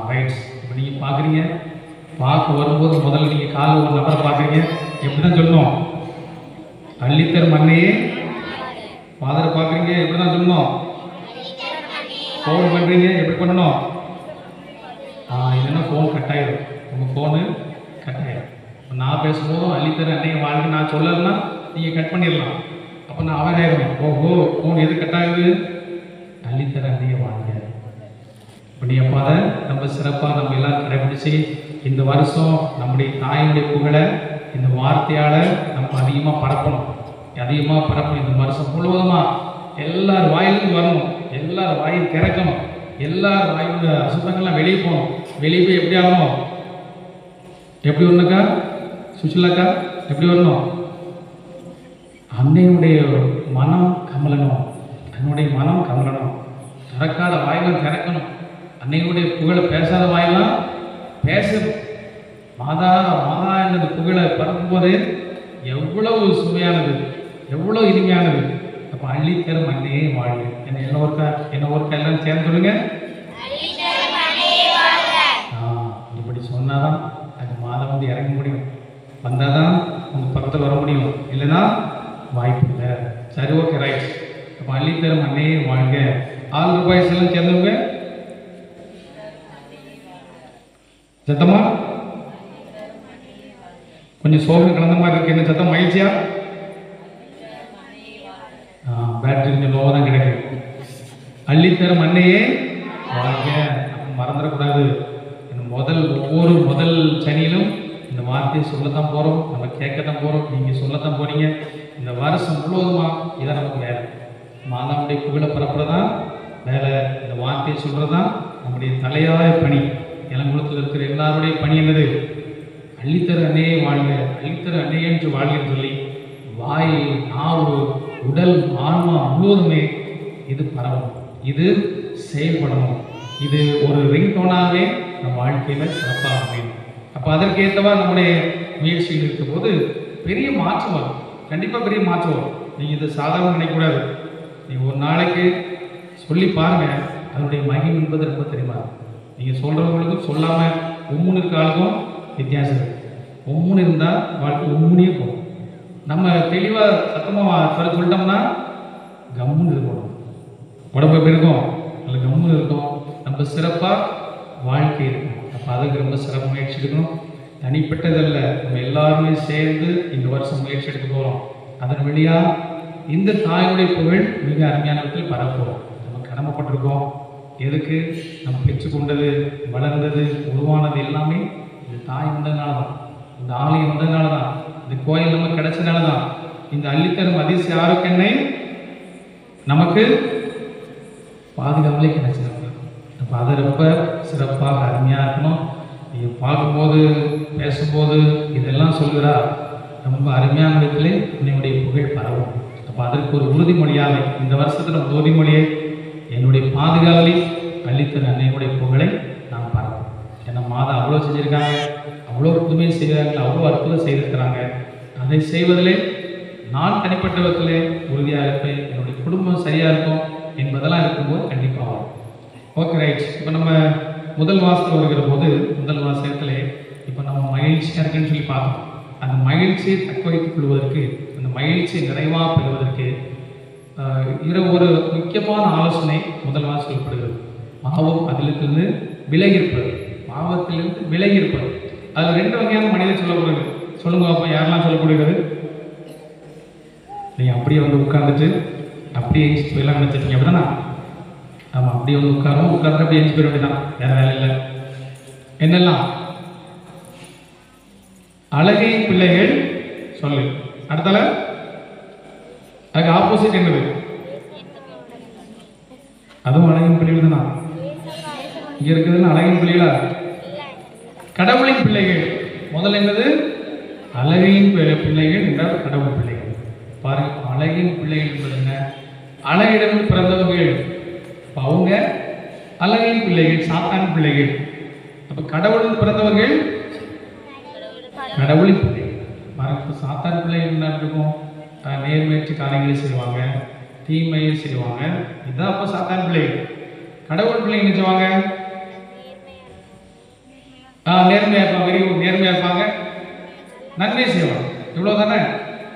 ரைட். இப்போ நீங்கள் பார்க்குறீங்க, பார்க்க வரும்போது முதல்ல நீங்கள் காலில் ஒரு நபரை பார்க்குறீங்க, எப்படி தான் சொல்லணும்? அள்ளித்தரும் அன்னையே. ஃபாதரை பார்க்குறீங்க, எப்படி தான் சொல்லணும்? ஃபோன் பண்ணுறீங்க, எப்படி பண்ணணும்? இல்லைன்னா ஃபோன் கட் ஆயிடும். உங்கள் ஃபோனு கட் ஆயிடும். இப்போ நான் பேசும்போதும் அள்ளித்தர அன்னைய வாழ்க்கை நான் சொல்லலைன்னா நீங்கள் கட் பண்ணிடலாம். அப்போ நான் அவர் ஆயிடுவேன். ஓஹோ, ஃபோன் எது கட் ஆகுது? அள்ளித்தர அன்னைய வாழ்க்கை. இப்போ நீ அப்போ அதை நம்ம சிறப்பாக நம்ம எல்லாம் கடைபிடிச்சி இந்த வருஷம் நம்முடைய தாயினுடைய புகழை இந்த வார்த்தையால் நம்ம அதிகமாக பரப்பணும். இந்த வருஷம் முழுவதுமாக எல்லார் வாயிலும் வரணும், எல்லார் வாயும் திறக்கணும், எல்லார் வாயில அசுத்தங்கள்லாம் வெளியே போகணும். வெளியே போய் எப்படி ஆகணும்? எப்படி வரணுக்கா? சுஷிலாக்கா எப்படி வரணும்? அன்னையுடைய மனம் கமலணும், தன்னுடைய மனம் கமலணும். திறக்காத வாயெல்லாம் திறக்கணும். அன்னையுடைய புகழை பேசாத வாயெல்லாம் பேசணும். மாதா மாதா என்னது புகழை பரப்பும்போது எவ்வளவு சுவையானது, எவ்வளோ இனிமையானது. அப்போ அள்ளித்தரும் அன்னையே வாழ்க. என்ன ஒருக்கா எல்லாம் சேர்ந்து சொல்லுங்க. இப்படி சொன்னாதான் அது மாதம் வந்து இறங்க முடியும், வந்தால் தான் உங்கள் பக்கத்தில் வர முடியும், இல்லைன்னா வாய்ப்பு இல்லை. சரி, ஓகே, ரைட். அப்போ அள்ளித்தரும் அன்னையே வாழ்க. ₹6 எல்லாம் சேர்ந்தவங்க சத்தமா? கொஞ்சம் சோகம் கலந்த மாதிரி இருக்கு. என்ன சத்தம்? மகிழ்ச்சியா? பேட்டரி கொஞ்சம் லோவாக தான் கிடைக்கும். அள்ளித்தரும் அன்னையே வாழ்க. மறந்துடக்கூடாது. ஒவ்வொரு முதல் சனியிலும் இந்த வார்த்தையை சொல்லத்தான் போகிறோம், நம்ம கேட்கத்தான் போகிறோம், நீங்கள் சொல்லத்தான் போகிறீங்க. இந்த வருஷம் முழுவதுமாக இதான் நமக்கு வேலை. மாதாவுடைய புகழை பரப்புறதான் வேலை. இந்த வார்த்தையை சொல்கிறதான் நம்முடைய தலையாய பணி. இளங்குளத்தில் இருக்கிற எல்லாருடைய பணி என்னது? அள்ளித்தர அன்னையே வாழ்க, அள்ளித்தர அன்னையே என்று வாழ்கன்னு சொல்லி வாய், நாவு, உடல், ஆன்மா முழுவதுமே இது பரவணும், இது செயல்படணும். இது ஒரு ரிங்டோனாகவே நம்ம வாழ்க்கையில் சிறப்பாக அமையும். அப்போ அதற்கேற்றவா நம்முடைய முயற்சிகள் இருக்கும்போது பெரிய மாற்றம் வரும். கண்டிப்பாக பெரிய மாற்றம் வரும். நீங்கள் இதை சாதாரண நினைக்கக்கூடாது. நீங்கள் ஒரு நாளைக்கு சொல்லி பாருங்கள், அதனுடைய மகிமை என்பது ரொம்ப தெரியுமா. நீங்கள் சொல்கிறவங்களுக்கும் சொல்லாமல் உம்முன்னு இருக்க ஆளுக்கும் வித்தியாசம் இருக்குது. உம்முன்னு இருந்தால் வாழ்க்கை உம்முனே போகும். நம்ம தெளிவாக சத்தமாக சொல்லிட்டோம்னா கம்முன்னு இருக்கணும். உடம்பு எப்படி இருக்கும்? நல்ல கம்முன்னு இருக்கும். நம்ம சிறப்பாக வாழ்க்கை இருக்கும். அப்போ அதுக்கு ரொம்ப சிறப்பு முயற்சி எடுக்கணும். தனிப்பட்டதல்ல, நம்ம எல்லாருமே சேர்ந்து இந்த வருஷம் முயற்சி எடுக்க போகிறோம். அதன் வழியாக இந்த தாயினுடைய புகழ் மிக அருமையான விதத்தில் பரப்போம். நம்ம கடமைப்பட்டிருக்கோம். எதுக்கு? நம்ம பெற்றுக்கொண்டது, வளர்ந்தது, உருவானது எல்லாமே இந்த தாய் வந்ததுனால தான், இந்த ஆலயம் வந்ததுனால தான், இந்த கோயில் நமக்கு கிடைச்சதுனால தான். இந்த அள்ளித்தரும் அதிசய ஆரோக்கியனை நமக்கு பாதுகாவலே கிடைச்சிருக்கு. அப்போ அதை ரொம்ப சிறப்பாக அருமையாக இருக்கணும். நீங்கள் பார்க்கும்போது, பேசும்போது இதெல்லாம் சொல்கிறா ரொம்ப அருமையான விதத்தில் என்னுடைய புகழ் பரவும். அப்போ அதற்கு ஒரு உறுதிமொழியாக இந்த வருஷத்தில் ஒரு உறுதிமொழியை என்னுடைய பாதுகாவலி அள்ளித்தர அன்னையுடைய புகழை நான் பரப்பேன். ஏன்னா மாதா அவ்வளோ செஞ்சுருக்காங்க, அவ்வளோ புதுமை செய்கிறாங்க, அவ்வளோ அற்புதம் செய்திருக்கிறாங்க. அதை செய்வதிலே நான் தனிப்பட்ட விதத்திலே உறுதியாக இருப்பேன். என்னுடைய குடும்பம் சரியாக இருக்கும் என்பதெல்லாம் இருக்கும்போது கண்டிப்பாக வரும். Okay, right. இப்போ நம்ம முதல் வாசத்தில் வருகிற போது, முதல் வாசகத்தில் இப்போ நம்ம மகிழ்ச்சியாக இருக்குன்னு சொல்லி பார்த்தோம். அந்த மகிழ்ச்சியை தக்க வைத்துக் கொள்வதற்கு, அந்த மகிழ்ச்சியை நிறைவாக பெறுவதற்கு ஒரு முக்கியமான ஆலோசனை முதல் வாசல் சொல்லப்படுகிறது. பாவம் அதிலிருந்து விலகியிருப்பது. பாவத்திலிருந்து விலகியிருப்பது. அதில் 2 வகையான மனிதர் சொல்லப்படுகிறது. சொல்லுங்க அப்போ, யாரெல்லாம் சொல்லப்படுகிறது? நீங்கள் அப்படியே வந்து உட்கார்ந்துட்டு அப்படியே எழுச்சி போயெல்லாம் நினச்சிருக்கீங்க அப்படின்னா? ஆமாம், அப்படியே வந்து உட்கார்ந்து அப்படியே எழுச்சி போயிட வேண்டியதான், வேறு வேலை இல்லை. என்னெல்லாம்? அழகின் பிள்ளைகள் சொல்லு. அடுத்தால அதுக்கு ஆப்போசிட் என்னது? அதுவும் அழகின் பிள்ளைகள் தானா? இங்க இருக்குதுன்னா அழகின் பிள்ளைகளா? கடவுளின் பிள்ளைகள். முதல்ல என்னது? அழகின் பிள்ளைகள் என்றால் கடவுள் பிள்ளைகள். பாருங்க, அழகின் பிள்ளைகள் என்பது என்ன? அழகிடம் பிறந்தவர்கள். அவங்க அழகின் பிள்ளைகள், சாத்தான் பிள்ளைகள். அப்ப கடவுளின் பிறந்தவர்கள் கடவுளின் பிள்ளைகள். பாருங்க, சாத்தான் பிள்ளைகள் என்ன இருக்கும்? நேர்மையற்ற காரியங்களை செய்வாங்க, தீமையை செய்வாங்க. இதுதான் அப்போ சாத்தான் பிள்ளைகள். கடவுள் பிள்ளைங்க என்ன செய்வாங்க? நேர்மையாக இருப்பாங்க, வெரி குட், நேர்மையாக இருப்பாங்க, நன்மை செய்வாங்க. இவ்வளோ தானே?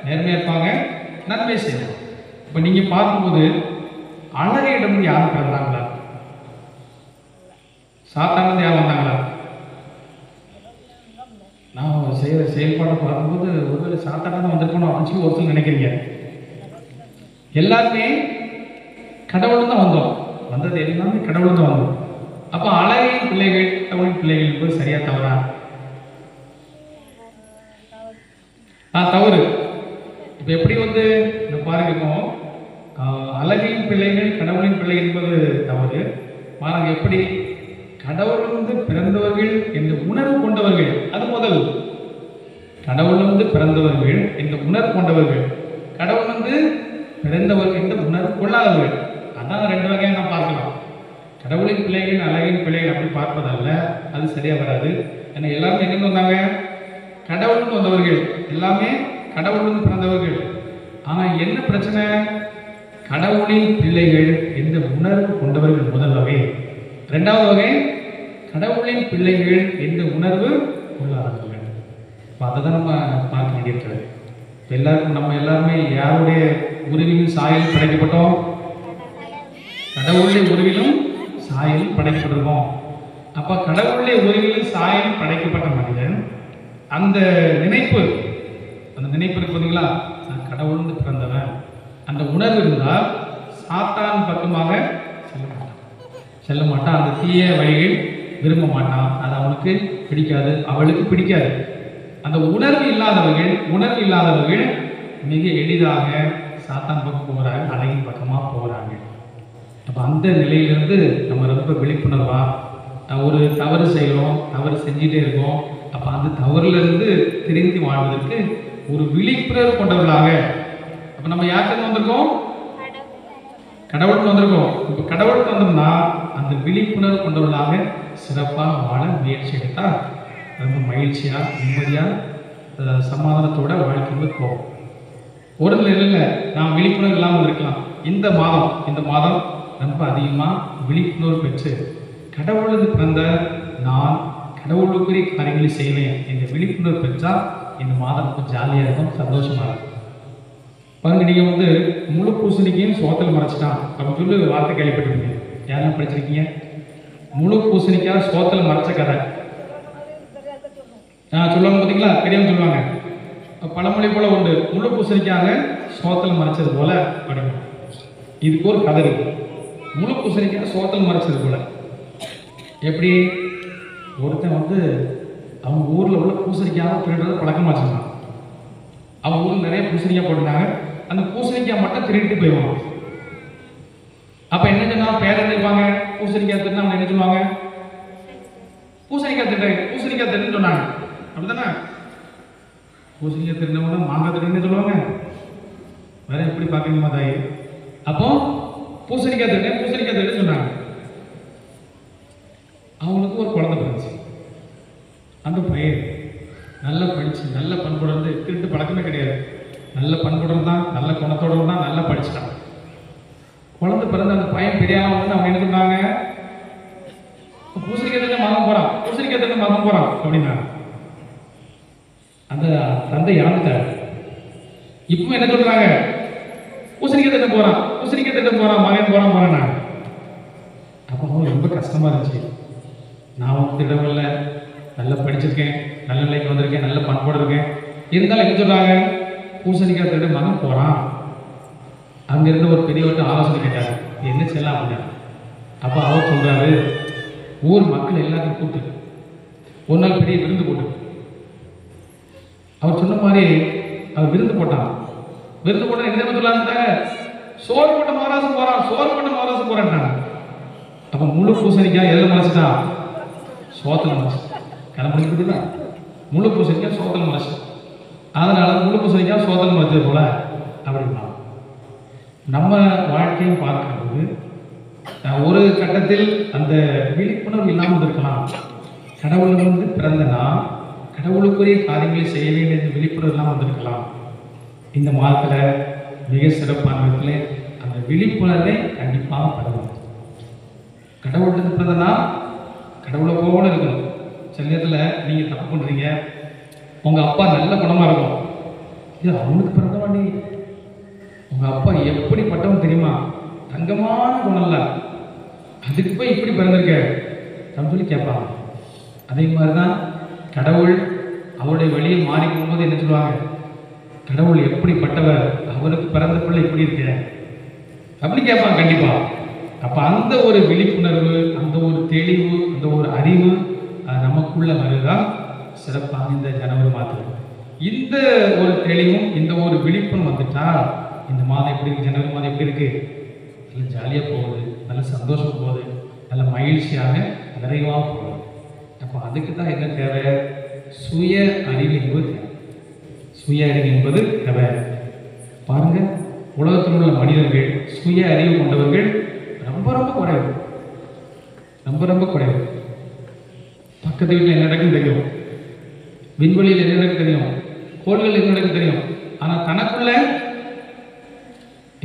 நேர்மையாக இருப்பாங்க, நன்மை செய்வாங்க. இப்போ நீங்கள் பார்க்கும்போது அழகிடம் யாரும் பிறந்தாங்களா? சாத்தானது யார் வந்தாங்களா? நான் செய்கிற செயல்பாட்டை பார்க்கும்போது ஒருவேளை சாத்தான வந்திருக்கணும் அப்படின்னு சொல்லி ஒருத்தர் நினைக்கிறீங்க. எல்லாருமே கடவுள் தான் வந்தோம். வந்தது எல்லாமே கடவுள் தான் வந்தோம். அப்போ அழகின் பிள்ளைகள் கடவுளின் பிள்ளைகள் என்பது சரியா தவறா? தவறு. இப்போ எப்படி வந்து இந்த பாருங்க, இப்போ அழகின் பிள்ளைகள் கடவுளின் பிள்ளை என்பது தவறு. பாருங்க எப்படி கடவுள் பிறந்தவர்கள் என்ற உணர்வு கொண்டவர்கள், அது முதல். கடவுள் பிறந்தவர்கள் என்ற உணர்வு கொண்டவர்கள், கடவுள் பிறந்தவர்கள் என்ற உணர்வு கொள்ளாதவர்கள். அதான் ரெண்டு வகையாக நான் பார்க்கலாம். கடவுளின் பிள்ளைகள் அழகின் பிள்ளைகள் அப்படி பார்ப்பதல்ல, அது சரியா வராது. ஏன்னா எல்லாருமே எங்கிருந்து வந்தாங்க? கடவுளுக்கு வந்தவர்கள், எல்லாமே கடவுளுக்கு பிறந்தவர்கள். ஆனால் என்ன பிரச்சனை? கடவுளின் பிள்ளைகள் என்ற உணர்வு கொண்டவர்கள் முதல் வகை. ரெண்டாவது வகை கடவுளின் பிள்ளைகள் என்ற உணர்வு கொள்ளாதவர்கள். இப்போ அதை தான் நம்ம பார்க்க வேண்டியிருக்கிறது. எல்லாருக்கும் நம்ம எல்லாருமே யாருடைய உருவிலும் சாயல் படைக்கப்பட்டோம்? கடவுளுடைய உருவிலும் சாயல் படைக்கப்பட்டிருக்கோம். அப்போ கடவுளுடைய உருவிலும் சாயல் படைக்கப்பட்ட மனிதன் அந்த நினைப்பு இருக்கு பார்த்தீங்களா? நான் கடவுள் பிறந்தவன், அந்த உணர்வு இருந்தால் சாத்தான் பக்கமாக செல்ல மாட்டான். அந்த தீய வழியில் விரும்ப மாட்டான். அது அவனுக்கு பிடிக்காது, அவளுக்கு பிடிக்காது. அந்த உணர்வு இல்லாதவர்கள் மிக எளிதாக சாத்தான் பக்கம் போகிறாங்க, அழகின் பக்கமாக போகிறாங்க. அப்போ அந்த நிலையிலிருந்து நம்ம ரொம்ப விழிப்புணர்வா ஒரு தவறு செய்கிறோம், தவறு செஞ்சுட்டே இருக்கோம். அப்போ அந்த தவறிலிருந்து திரும்பி வாழ்வதற்கு ஒரு விழிப்புணர்வு கொண்டவர்களாக. அப்போ நம்ம யாருக்கு வந்திருக்கோம்? கடவுளுக்கு வந்திருக்கோம். இப்போ கடவுளுக்கு வந்தோம்னா அந்த விழிப்புணர்வு கொண்டவர்களாக சிறப்பாக வாழ முயற்சி எடுத்தால் ரொம்ப மகிழ்ச்சியாக, நிம்மதியாக, சமாதானத்தோட வாழ்க்கைக்கு போகும். ஒரு நிலையில் நாம் விழிப்புணர்வு இல்லாமல் இருக்கலாம். இந்த மாதம் ரொம்ப அதிகமாக விழிப்புணர்வு பெற்று கடவுளுக்கு பிறந்த நான் கடவுளுக்குரிய காரியங்களை செய்வேன் என்ற விழிப்புணர்வு பெற்றால் இந்த மாதம் ரொம்ப ஜாலியாக இருக்கும், சந்தோஷமாக இருக்கும். பாருங்க, நீங்கள் முழு பூசணிக்கையும் சோத்தில் மறைச்சிட்டான் அப்படின்னு சொல்லி வார்த்தை கேள்விப்பட்டிருக்கீங்க. யாரும் படிச்சிருக்கீங்க? முழு பூசணிக்காய் சோத்தில் மறைச்ச கதை சொல்லுவாங்க பார்த்தீங்களா? கிடையாது சொல்லுவாங்க. பழமொழி போல உண்டு, முழு பூசணிக்காக சோத்தில் மறைச்சது போல படிக்கும். இதுக்கு ஒரு கதை இருக்கு. முழு பூசணிக்காய் சோத்தில் மறைச்சது போல எப்படி? ஒருத்தன் அவங்க ஊரில் உள்ள பூசணிக்காக திருடுறது பழக்கமாக வச்சுருந்தான். அவங்க ஊரில் நிறைய பூசணிக்காய் போட்டுருந்தாங்க. அந்த பூசணிக்காய் மட்டும் திருடிட்டு போயிடுவாங்க. அப்போ என்ன சொன்னால் பேர் இருப்பாங்க, பூசணிக்காய் திருட்டு அவங்க என்ன சொல்லுவாங்க? பூசணிக்காய் திருட்டுன்னு சொன்னாங்க. அப்படிதானே? பூசணிக்காய் திருடினவங்க மாங்காய் திருடுன்னு சொல்லுவாங்க. வேற எப்படி பார்க்கணுமா தாய்? அப்போ பூசணிக்காய் திருடுன்னு சொன்னாங்க. அவங்களுக்கு ஒரு குழந்தை பிறந்துச்சு. அந்த பையன் நல்லா படிச்சு நல்ல பண்புடன் திருட்டு பழக்கமே கிடையாது. நல்ல பண்புடன் தான், நல்ல குணத்தோடு தான், நல்லா படிச்சுட்டான். குழந்தை பிறந்த அந்த பையன் பெரியாமல் அவங்க என்ன சொன்னாங்க? பூசணிக்காய் மகன் போறான் அப்படின்னா அந்த தந்தை இறந்துட்டார். இப்போ என்ன சொல்றாங்க? பூசணிக்காய் போறான் மகன் போறான். அப்போ ரொம்ப கஷ்டமா இருந்துச்சு. நான் திடமில்ல, நல்லா படிச்சிருக்கேன், நல்ல நிலைக்கு வந்திருக்கேன், நல்ல பண்போடு இருக்கேன். இருந்தாலும் என்ன சொல்றாங்க? பூசணிக்காய் திருட மகன் போறான். அங்கிருந்து ஒரு பெரியவர்கிட்ட ஆலோசனை கேட்டாரு, என்ன செய்யலாம் அப்படின்னா. அப்போ அவர் சொல்றாரு, ஊர் மக்கள் எல்லாத்தையும் கூப்பிட்டு ஒரு நாள் பெரிய விருந்து போட்டு, அவர் சொன்ன மாதிரி அவர் விருந்து போட்டான். விருந்து போட்டா என்ன சொல்லாங்க? சோறு போட்ட மகாராசம் போறான். அப்போ முழு பூசணிக்காய் எதில் மறைச்சிட்டான்? சோத்தில் மறைச்சு. கிளம்பிடுதுல முழு பூசணிக்காய் சோத்தில் மறைச்சு. அதனால முழு பூசணிக்காய் சோத்தில் மறைச்சது போல அப்படின்னா நம்ம வாழ்க்கையும் பார்க்கும்போது ஒரு கட்டத்தில் அந்த விழிப்புணர்வு இல்லாமல் இருக்கலாம். கடவுள் பிறந்தனா கடவுளுக்குரிய காரியங்களை செய்ய வேண்டிய விழிப்புணர்வு இல்லாமல் வந்திருக்கலாம். இந்த மாதத்தில் மிக சிறப்பான விதத்தில் அந்த விழிப்புணர்வை கண்டிப்பாக பெறணும். கடவுளுக்கு பிறந்தனா கடவுளை போல இருக்கணும். சில நேரத்தில் நீங்கள் தப்பு பண்ணுறீங்க, உங்கள் அப்பா நல்ல குணமாக இருக்கும், இது அவனுக்கு பிறந்தவாண்டி. உங்கள் அப்பா எப்படிப்பட்டவன் தெரியுமா? தங்கமான குணம் இல்லை, அதுக்கு போய் இப்படி பிறந்திருக்க, அப்படின்னு சொல்லி கேட்பாங்க. அதே மாதிரி தான் கடவுள் அவருடைய வழியில் மாறி போகும்போது என்ன சொல்லுவாங்க, கடவுள் எப்படிப்பட்டவர், அவருக்கு பிறந்த பிள்ளை எப்படி இருக்க அப்படி கேட்பாங்க கண்டிப்பாக. அப்போ அந்த ஒரு விழிப்புணர்வு, அந்த ஒரு தெளிவு, அந்த ஒரு அறிவு நமக்குள்ள வருதான் சிறப்பாக இந்த ஜனவரி மாதம். இந்த ஒரு தெளிவும் இந்த ஒரு விழிப்பும் வந்துட்டா இந்த மாதம் எப்படி இருக்கு, ஜனவரி மாதம் எப்படி இருக்கு, நல்ல ஜாலியாக போகுது, நல்ல சந்தோஷம் போகுது, நல்ல மகிழ்ச்சியாக நிறைவாக போகுது. அப்போ அதுக்கு தான் என்ன தேவை, சுய அறிவு என்பது தேவை. சுய அறிவு என்பது தேவை. பாருங்க, உலகத்தில் உள்ள மனிதர்கள் சுய அறிவு கொண்டவர்கள் ரொம்ப ரொம்ப குறைவு, ரொம்ப ரொம்ப குறைவு. பக்கத்து வீட்டில் என்ன நடக்குன்னு தெரியும், விண்வெளியில் என்ன நடக்கு தெரியும், கோள்கள் என்ன நடக்கு தெரியும். ஆனால் தனக்குள்ள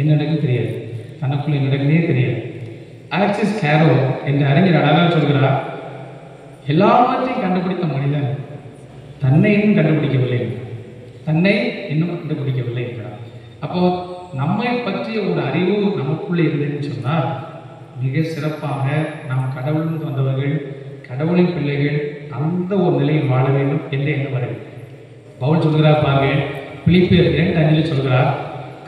என்ன நடக்குன்னு தெரியாது, தனக்குள்ள என்ன நடக்குன்னே தெரியாது. அலெக்சிஸ் கேரோ என்ற அறிஞர் அழகாக சொல்கிறார், எல்லாவற்றையும் கண்டுபிடித்த மனிதன் தன்னை இன்னும் கண்டுபிடிக்கவில்லை, தன்னை இன்னும் கண்டுபிடிக்கவில்லை என்கிறார். அப்போ நம்மை பற்றிய ஒரு அறிவு நமக்குள்ளே இருந்ததுன்னு சொன்னால் மிக சிறப்பாக நாம் கடவுளிலிருந்து வந்தவர்கள், கடவுளின் பிள்ளைகள், அந்த ஒரு நிலையில் வாழ வேண்டும் என்று எண்ணம் வரை பவுல் சொல்கிறார். பாருங்க, பிலிப்பியர் 2:5 சொல்கிறார்,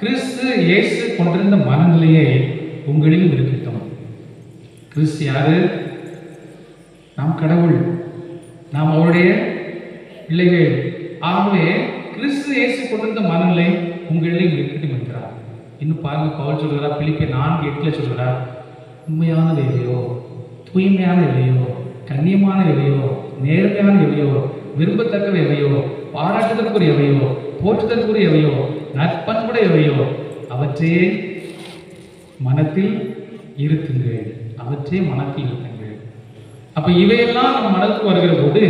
கிறிஸ்து இயேசு கொண்டிருந்த மனநிலையை உங்களிலும் இருக்கட்டும். கிறிஸ்து யாரு? நாம் கடவுள், நாம் அவருடைய பிள்ளைகள். ஆகவே கிறிஸ்து இயேசு கொண்டிருந்த மனநிலை உங்களிலும் இருக்கட்டும் என்கிறார். இன்னும் பாருங்க, பவுல் சொல்கிறார், பிலிப்பியர் 4:8 சொல்கிறார், உண்மையான எவையோ, தூய்மையான எவையோ, கண்ணியமான எவையோ, நேர்மையான எவையோ, விரும்பத்தக்க எவையோ, பாராட்டுதற்குரிய எவையோ, போற்றுதற்குரிய எவையோ, நற்பண்புடைய எவையோ, அவற்றையே மனத்தில் இருத்துங்கள், அவற்றையே மனத்தில் இருத்துங்கள். அப்போ இவையெல்லாம் நம்ம மனதுக்கு வருகிற போது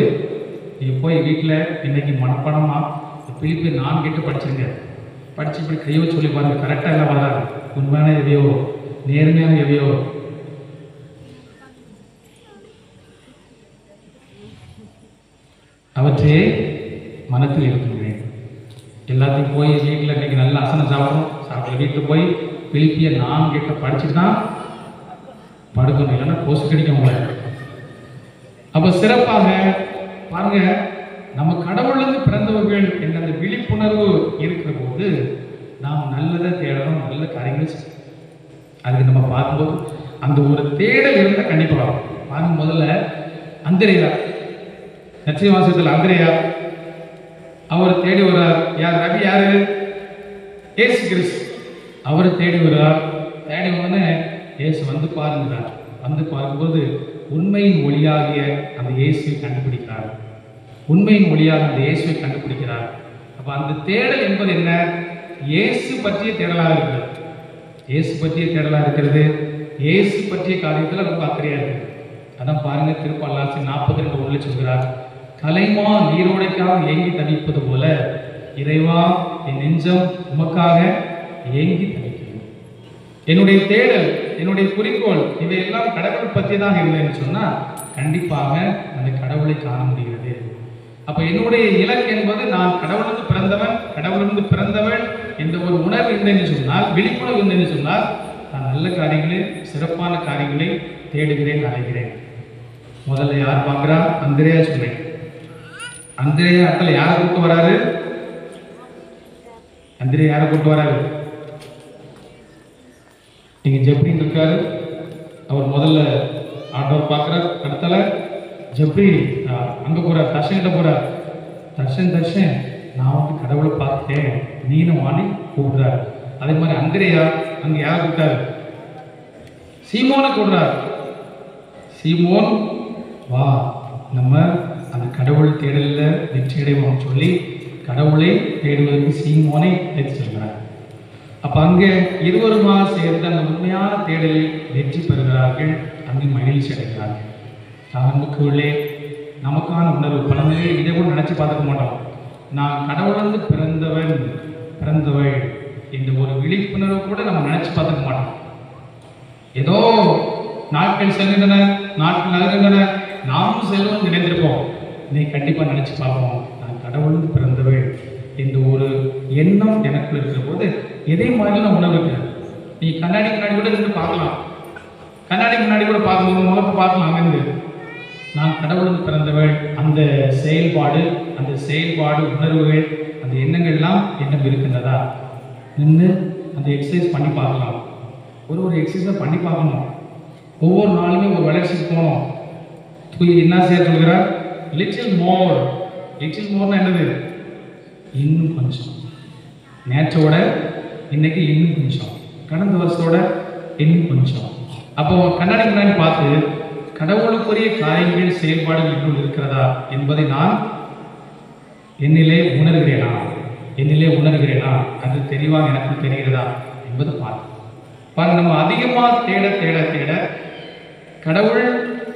போய் வீட்டில் இன்னைக்கு மனப்படமா பிலிப்பியர் 4:8 படிச்சிருங்க. படிச்சு இப்படி கையோ சொல்லி பாருங்க, கரெக்டாக எல்லாம் வராது. உண்மையான எவையோ, நேர்மையான எவையோ, அவற்றையே மனத்தில் இருக்குங்க. எல்லாத்தையும் போய் வீட்டில் இன்னைக்கு நல்ல அசனம் சாப்பிடணும், வீட்டில் போய் பிலிப்பியர் 4:8 படிச்சுட்டு தான் படுக்கணும், இல்லைன்னா கொசு கடிக்க முடியாது. அப்போ சிறப்பாக பாருங்க, நம்ம கடவுளிலிருந்து பிறந்தவர்கள் என்ற அந்த விழிப்புணர்வு இருக்கிற போது நாம் நல்லதை தேடணும், நல்ல காரியங்கள் செய்யணும். அதுக்கு நம்ம பார்க்கும்போது அந்த ஒரு தேடல் இருந்தால் கண்டிப்பாக பாருங்க. முதல்ல அந்திரேயா, நற்செய்திவாசகத்தில் அந்திரேயா அவர் தேடி வர்றார். யார்? ரவி யாரு? ஏசு கிறிஸ்து. அவர் தேடி வர்றார். தேடி வந்தோடனே இயேசு வந்து பாருங்கிறார். வந்து பார்க்கும்போது உண்மையின் ஒளியாகிய அந்த இயேசுவை கண்டுபிடிக்கிறார். உண்மையின் ஒளியாக அந்த இயேசுவை கண்டுபிடிக்கிறார். அப்போ அந்த தேடல் என்பது என்ன? இயேசு பற்றிய தேடலாக இருக்கிறது. இயேசு பற்றிய தேடலாக இருக்கிறது. இயேசு பற்றிய காரியத்தில் ரொம்ப அக்கறையாக இருக்குது. அதான் பாருங்க, திருப்பாலாசி 42:1 சொல்கிறார், கலைமா நீரோடைக்காக ஏங்கி தவிப்பது போல இறைவா என் நெஞ்சம் உமக்காக ஏங்கி தவிக்கிறது. என்னுடைய தேடல், என்னுடைய குறிக்கோள் இவையெல்லாம் கடவுள் பற்றி தான் இருந்தேன்னு சொன்னால் கண்டிப்பாக அந்த கடவுளை காண முடிகிறது. அப்போ என்னுடைய இலக்கு என்பது நான் கடவுளிலிருந்து பிறந்தவன், கடவுளிலிருந்து பிறந்தவன் என்ற ஒரு உணர்வு இருந்தேன்னு சொன்னால், விழிப்புணர்வு இருந்தேன்னு சொன்னால் நான் நல்ல காரியங்களை, சிறப்பான காரியங்களை தேடுகிறேன், அடைகிறேன். முதல்ல யார் பார்க்குறா? அந்திரேயா சொன்னேன். அந்திரேயா இடத்துல யாரை கூப்பிட்டு வராரு? அந்திரேயா யாரை கூப்பிட்டு வராரு? இங்கே ஜெப்ரின் இருக்காரு. அவர் முதல்ல ஆட்டோவை பார்க்குறார். அடுத்தல ஜெப்ரி அங்கே போகிறார், தர்ஷன்கிட்ட போகிறார். தர்ஷன் நான் வந்து கடவுளை பார்த்துட்டேன், நீனும் வாணி கூப்பிடுறாரு. அதே மாதிரி அந்திரேயா அங்கே யாரை கூப்பிட்டாரு? சீமோனை கூப்பிடுறார். சீமோன் வா, நம்ம அந்த கடவுள் தேடலில் வெற்றி அடைவோம் சொல்லி கடவுளை தேடுவதற்கு சீமோனை எடுத்து சொல்கிறார். அப்போ அங்கே இருவருமாக சேர்ந்து அந்த உண்மையான தேடலில் வெற்றி பெறுகிறார்கள், அங்கே மகிழ்ச்சி அடைகிறார்கள். நமக்குள்ளே நமக்கான உணர்வு பல நிலையில் இதை கூட நினச்சி பார்த்துக்க மாட்டோம். நான் கடவுளிலிருந்து பிறந்தவள் என்ற ஒரு விழிப்புணர்வு கூட நம்ம நினச்சி பார்த்துக்க மாட்டோம். ஏதோ நாட்கள் செல்கின்றன, நாட்கள் நகர்கின்றன, நாமும் செல்வம் நினைந்திருப்போம். நீ கண்டிப்பாக நினச்சி பார்ப்போம், நான் கடவுளிலிருந்து பிறந்தவள் என்ற ஒரு எண்ணம் எனக்குள்ள இருக்கிற போது எதே மாதிரி நான் உணர்வு இருக்கிறேன். நீ கண்ணாடி முன்னாடி கூட இருந்து பார்க்கலாம், கண்ணாடி முன்னாடி கூட பார்க்கணும், முகத்தை பார்க்கலாம். அங்கேருந்து நான் கடவுளுக்கு பிறந்தவள், அந்த செயல்பாடு உணர்வுகள், அந்த எண்ணங்கள்லாம் என்னம் இருக்கின்றதா நின்று அந்த எக்ஸசைஸ் பண்ணி பார்க்கலாம். ஒரு எக்ஸசைஸை பண்ணி பார்க்கணும். ஒவ்வொரு நாளுமே ஒரு வளர்ச்சிக்கு போகணும். என்ன செய்ய சொல்கிறார்? லிட்டில் மோர்னா என்னது? இன்னும் கொஞ்சம். நேற்றோட இன்னைக்கு இன்னும் கொஞ்சம், கடந்த வருஷத்தோட இன்னும் கொஞ்சம். அப்போ கண்ணாடி முன்னாடி பார்த்து கடவுளுக்குரிய காரியங்கள் செயல்பாடுகள் இன்னும் இருக்கிறதா என்பதை நான் என்னிலே உணர்கிறேனா அது தெளிவாக எனக்கு தெரிகிறதா என்பது பாருங்க. நம்ம அதிகமாக தேட கடவுள்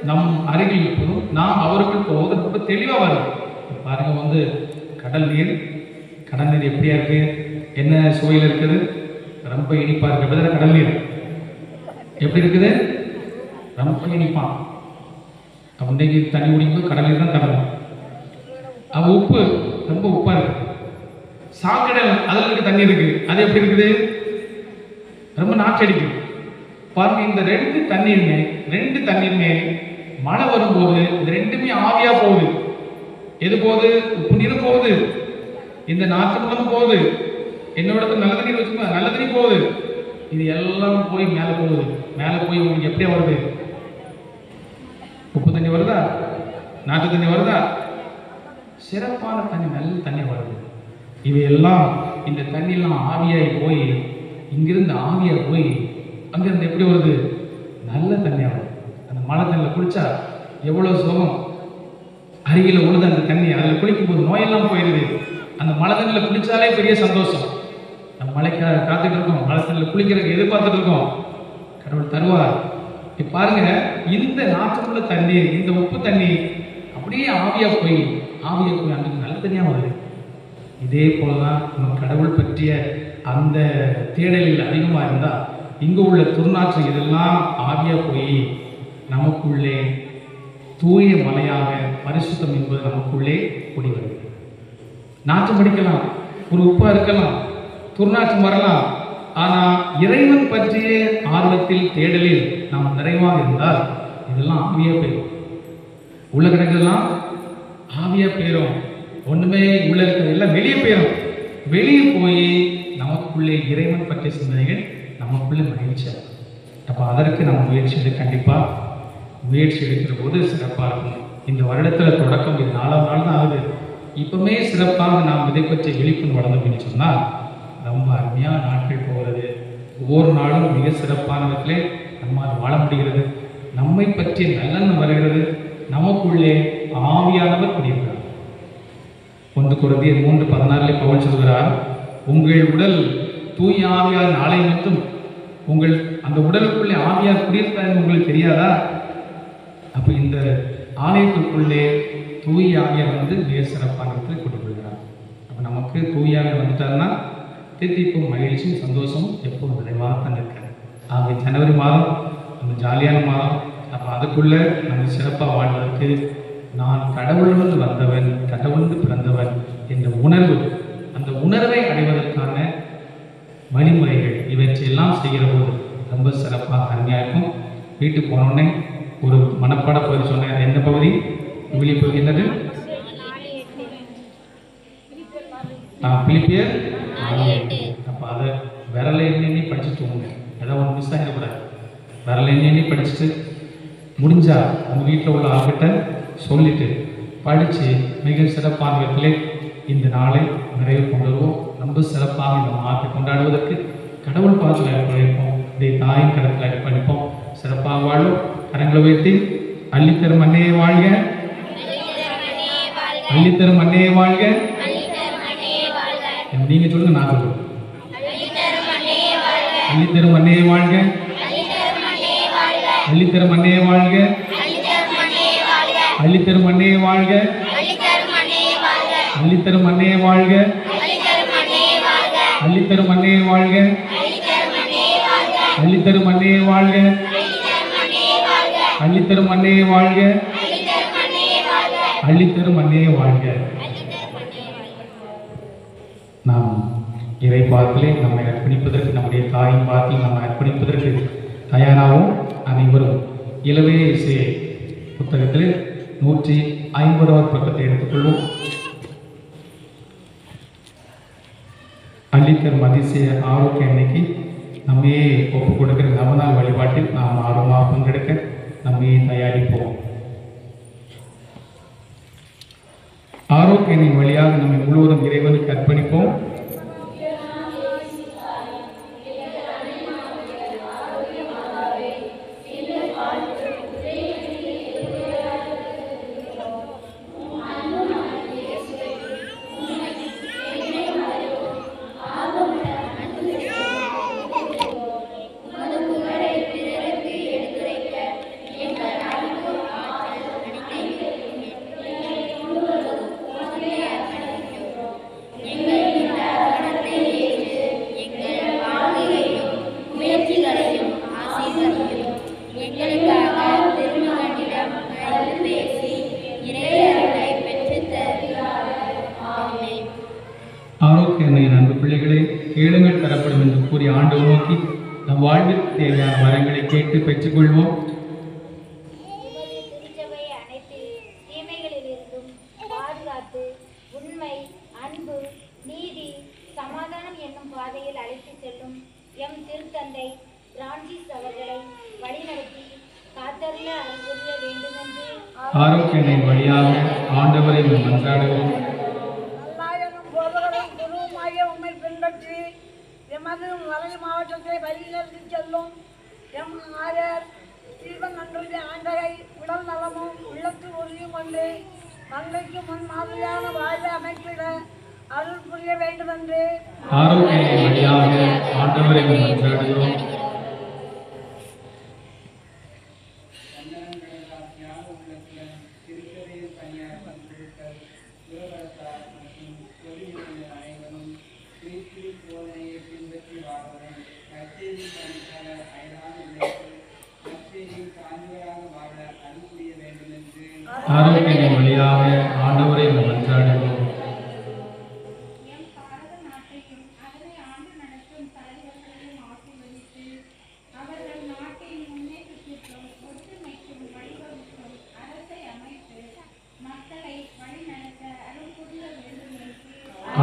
நம் அருகில் இருப்பதும் நாம் அவருக்குள் போவதும் ரொம்ப தெளிவாக வரும். பாருங்க, கடல் நீர் எப்படியா இருக்கு? என்ன சுவையில் இருக்குது? ரொம்ப இனிப்பா இருக்கு. அப்படிதான் கடல் நீர் எப்படி இருக்குது? ரொம்ப இனிப்பான். இன்னைக்கு தண்ணி குடிக்கும்போது கடல் நீர் தான் தரணும். உப்பு ரொம்ப உப்பா இருக்கு. சாக்கடல் அதில் இருக்க தண்ணி இருக்கு, அது எப்படி இருக்குது? ரொம்ப நாற்றடிக்கும். பாருங்க, இந்த ரெண்டு தண்ணீருமே மழை வரும்போது இது ரெண்டுமே ஆவியா போகுது. எது போகுது? உப்பு நீர் போகுது, இந்த நாற்றம் போகுது, என்னோட நல்ல தண்ணீர் வச்சுக்கோங்க, நல்ல தண்ணி போகுது. இது எல்லாம் போய் மேலே போகுது. மேலே போய் உங்களுக்கு எப்படியா வருது? உப்பு தண்ணி வருதா? நாட்டு தண்ணி வருதா? சிறப்பான தண்ணி, நல்ல தண்ணி வருது. இவையெல்லாம் இந்த தண்ணியெல்லாம் ஆவியாகி போய் இங்கிருந்து ஆவியாக போய் அங்கிருந்து எப்படி வருது? நல்ல தண்ணியாக வருது. அந்த மழை தண்ணியில் குளிச்சா எவ்வளோ சுகம். அருகில் உழுது அந்த தண்ணி, அதில் குளிக்கும் போது நோயெல்லாம் போயிடுது. அந்த மழை தண்ணியில் குளிச்சாலே பெரிய சந்தோஷம். நம்ம மழைக்காக காத்துட்டு இருக்கோம், மழை தண்ணியில் குளிக்கிறதுக்கு எதிர்பார்த்துட்டு இருக்கோம். கடவுள் தருவார். இப்போ பாருங்க, இந்த நாட்டுக்குள்ள தண்ணீர், இந்த உப்பு தண்ணி அப்படியே ஆவியாக போய் அன்றைக்கு நல்ல தண்ணியாக வருது. இதே போலதான் நம்ம கடவுள் பற்றிய அந்த தேடலில் அதிகமாக இருந்தால் இங்கே உள்ள துர்நாற்றம் இதெல்லாம் ஆவியாக போய் நமக்குள்ளே தூய மலையாக பரிசுத்தம் என்பது நமக்குள்ளே கூடி வருது. நாற்றம் அடிக்கலாம், ஒரு உப்பாக இருக்கலாம், துர்நாற்றம் வரலாம். ஆனால் இறைவன் பற்றிய ஆர்வத்தில் தேடலில் நாம் நிறைவாக இருந்தால் இதெல்லாம் ஆவியாக போயிடும். உள்ள கிடக்கிறதெல்லாம் ஆவியாக போயிடும். ஒன்றுமே உள்ள இருக்கிறது எல்லாம் வெளியே போயிடும். வெளியே போய் நமக்குள்ளே இறைவன் பற்றிய சிந்தனைகள் நமக்குள்ளே மகிழ்ச்சியாக. அப்போ அதற்கு நம்ம முயற்சி எடுக்கிற போது சிறப்பாக இருக்கும். இந்த வருடத்தில் தொடக்கம் இது 4ஆம் நாள் தான் ஆகுது. இப்பவுமே சிறப்பாக நாம் இதை பற்றி விழிப்புணர்வு வளர்ந்தோம்னு சொன்னால் ரொம்ப அருமையான நாட்கள் போகிறது. ஒவ்வொரு நாளும் மிக சிறப்பான விதத்திலே நம்மால் வாழ முடிகிறது. நம்மை பற்றிய நல்லெண்ணம் வருகிறது. நமக்குள்ளே ஆவியானவர் குடியிருக்கிறார். 1 கொரிந்தியர் 3:16 பவுல் சொல்கிறார், உங்கள் உடல் தூய ஆவியார் நாளை மட்டும் உங்கள் அந்த உடலுக்குள்ளே ஆவியார் குடியிருக்கிறார் உங்களுக்கு தெரியாதா? அப்போ இந்த ஆலயத்துக்குள்ளே தூய ஆவியார் மிக சிறப்பான விதத்தில் கொண்டுகொள்கிறார். அப்போ நமக்கு தூய ஆவியார் வந்துட்டாருன்னா தித்திப்பும் மகிழ்ச்சியும் சந்தோஷமும் எப்போதும் நிறைவாக தான் இருக்கிறது. ஆக ஜனவரி மாதம் அந்த ஜாலியான மாதம். அப்போ அதுக்குள்ளே நம்ம சிறப்பாக வாழ்வதற்கு நான் கடவுளிலிருந்து வந்தவன், கடவுளிலிருந்து பிறந்தவன் என்ற உணர்வு, அந்த உணர்வை அடைவதற்கான வழிமுறைகள் இவற்றையெல்லாம் செய்கிற போது ரொம்ப சிறப்பாக அருமையாக இருக்கும். வீட்டுக்கு போனோடனே ஒரு மனப்பாட பகுதி சொன்னேன். எந்த பகுதி? விழிப்பகுதி என்னது? பிலிப்பியர் 4:8. அப்போ அதை விரலை எண்ணி படிச்சுட்டு போங்க. ஏதாவது ஒன்று மிஸ் ஆகிடக்கூடாது. விரலை எண்ணி படிச்சுட்டு முடிஞ்சா உங்கள் வீட்டில் உள்ள ஆகிட்ட சொல்லிட்டு படித்து மிக சிறப்பான விதத்திலே இந்த நாளை நிறைவு கொண்டு வருவோம். ரொம்ப சிறப்பாக இந்த மாதத்தை கொண்டாடுவதற்கு கடவுள் பாதத்தில் அர்ப்பணிப்போம். இதை தாயின் கடத்தில் அர்ப்பணிப்போம். சிறப்பாக வாழும். கரங்களை உயர்த்தி அள்ளித்தரும் அன்னையை வாழ்க, அள்ளித்தரும் அன்னையை வாழ்க. நீங்க சொல்லுங்க, நான் சொல்லுங்க. அள்ளித்தரும் அன்னையை வாழ்க, அள்ளித்தரும் அன்னையை வாழ்க, அள்ளித்தரும் அன்னையை வாழ்க, அள்ளித்தரும் அன்னையை வாழ்க, அள்ளித்தரும் அன்னையை வாழ்க, அள்ளித்தரும் அன்னையை வாழ்க, அள்ளித்தரும் அன்னையை வாழ்க, அள்ளித்தரும் அன்னையை வாழ்க. நாம் இறை பாதத்திலே நம்மை அர்ப்பணிப்பதற்கு, நம்முடைய தாயின் பாதத்தில் நம்மை அர்ப்பணிப்பதற்கு தயாராகவும் அனைவரும் இளவே இசை புத்தகத்தில் 150வது பக்கத்தை எடுத்துக்கொள்வோம். அள்ளித்தரும் அதிசய ஆரோக்கிய அன்னைக்கு நம்மையே ஒப்பு கொடுக்கிற நவநாள் வழிபாட்டில் நாம் ஆர்வமாக பங்கெடுக்க நம்மையே தயாரிப்போம். ஆரோக்கியத்தின் வழியாக நம்மை முழுவதும் இறைவனுக்கு அர்ப்பணிப்போம். கேளுங்கள் தரப்படும் என்று கூறிய ஆண்டவர் நோக்கி நம் வாழ்விற்கு தேவையான வரங்களை கேட்டு பெற்றுக்கொள்வோம். பாதுகாத்து உண்மை, அன்பு, நீதி, சமாதானம் என்னும் பாதையில் அழைத்து செல்லும் எம் திருத்தந்தை பிரான்சிஸ் அவர்களை வழிநடத்தி காத்தருள அருள் புரிய வேண்டுமென்று ஆரோக்கியத்தின் வழியாக ஆண்டவரை மன்றாடுவோம். எமது மலை மாவட்டத்தை வழிநடத்தி செல்லும் எம் ஆயர் ஸ்டீபன் நன்றிய ஆண்டகை உடல் நலமும் உள்ளத்து உறுதியும் கொண்டு தந்தைக்கு முன் மாதிரியான வாழ்வை அமைப்பிட அருள் புரிய வேண்டும் என்று ஆரோக்கியத்தின் வழியாக ஆண்டவரை மன்றாடுவோம். ஆரோக்கியத்தின் வழியாக ஆண்டவரை மன்றாடுவோம்.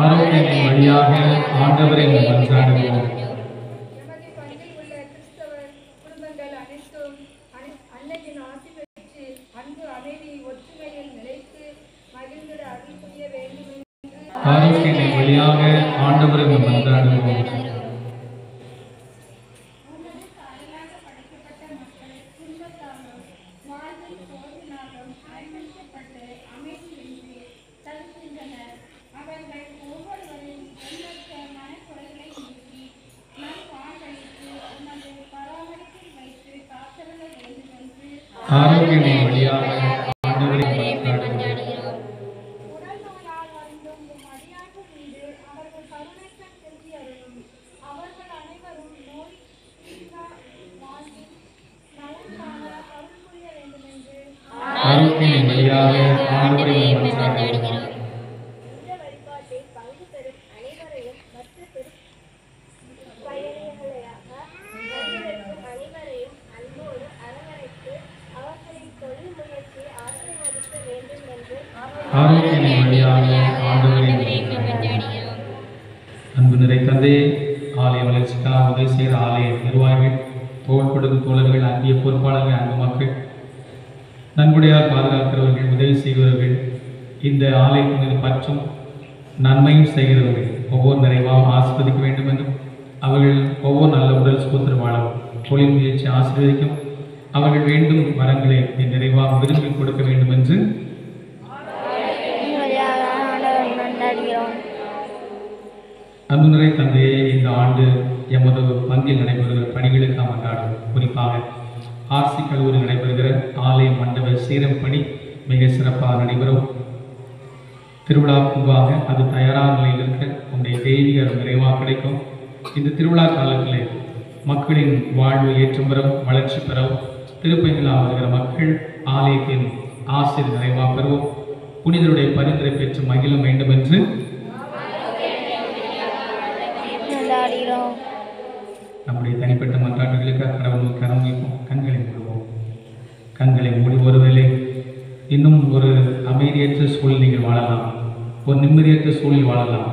ஆரோக்கியத்தின் வழியாக ஆண்டவரை மன்றாடுவோம். எமது பங்கில் உள்ள கிறிஸ்தவர் குடும்பங்கள் அனைத்தும் அன்னையின் ஆசி பெற்று அன்பு, அமைதி, ஒற்றுமையில் நிலைத்து மகிழ்ந்திட அருள் புரிய வேண்டும் என்று ஆரோக்கியத்தின் வழியாக ஆண்டவரை மன்றாடுவோம். ஆரோக்கியத்தின் வழியாக ஆண்டவரை மன்றாடுவோம். உடல் நோயால் வருந்தும் உம் அடியார்கள் மீது அவர்கள் கருணைக்கண் செலுத்தி அருளும். அவர்கள் அனைவரும் நோய் தீர்க்க வாழ்வில் நலன் காண அருள் புரிய வேண்டுமென்று ஆரோக்கியத்தின் வழியாக ஆண்டவரை மன்றாடுவோம். இந்த வழிபாட்டை பங்கு பெறும் அனைவரையும் மற்ற பயணிகளையாக வரவேற்கும் அனைவரையும் அன்போடு அரவணைத்து அவர்களின் தொழில் முயற்சியை ஆசீர்வதிக்க வேண்டும் என்று ஆரோக்கியத்தின் வழியாக ஆண்டவரை மன்றாடுவோம். அன்பு நிறை தந்தையே, ஆலய வளர்ச்சிக்காக உதவி செய்கிற ஆலய நிர்வாகிகள், தோள் கொடுக்கும் தோழர்கள், அன்பிய பொறுப்பாளர்கள், அன்பு மக்கள், நன்கொடையால் பாதுகாக்கிறவர்கள், உதவி செய்கிறவர்கள், இந்த ஆலயத்தின் மீது பற்றும் நன்மையும் செய்கிறவர்கள் ஒவ்வொரு நிறைவாக ஆசீர்வதிக்க வேண்டும் என்றும் அவர்கள் ஒவ்வொரு நல்ல உடல் சுதந்திர வாழவும் தொழில் முயற்சி ஆசீர்வதிக்கும் அவர்கள் வேண்டும் வரங்களை நிறைவாக விரும்பி கொடுக்க வேண்டும் என்று அன்பு நிறை தந்தையே, இந்த ஆண்டு எமது பங்கில் நடைபெறுகிற பணிகளுக்காக கொண்டாடும். குறிப்பாக ஆர்சி கல்லூரி நடைபெறுகிற ஆலய மண்டப சீரம் பணி மிக சிறப்பாக நடைபெறும். திருவிழா முன்பாக அது தயாரான நிலையில் இருக்க உங்களுடைய தெய்வீக நிறைவாக கிடைக்கும். இந்த திருவிழா காலத்தில் மக்களின் வாழ்வு ஏற்றம் பெறவும் வளர்ச்சி பெறவும் திருப்பதிகளாக வருகிற மக்கள் ஆலயத்தின் ஆசிரியர் நிறைவாக பெறவும் புனிதருடைய பரிந்துரை பெற்று மகிழ வேண்டும் என்று நம்முடைய தனிப்பட்ட மன்றாட்டுகளுக்காக கடவுள் கரம் வைப்போம். கண்களை மூடுவோம். கண்களை மூடி ஒருவேளை இன்னும் ஒரு அமைதியற்ற சூழல் நீங்கள் வாழலாம், ஒரு நிம்மதியற்ற சூழல் வாழலாம்,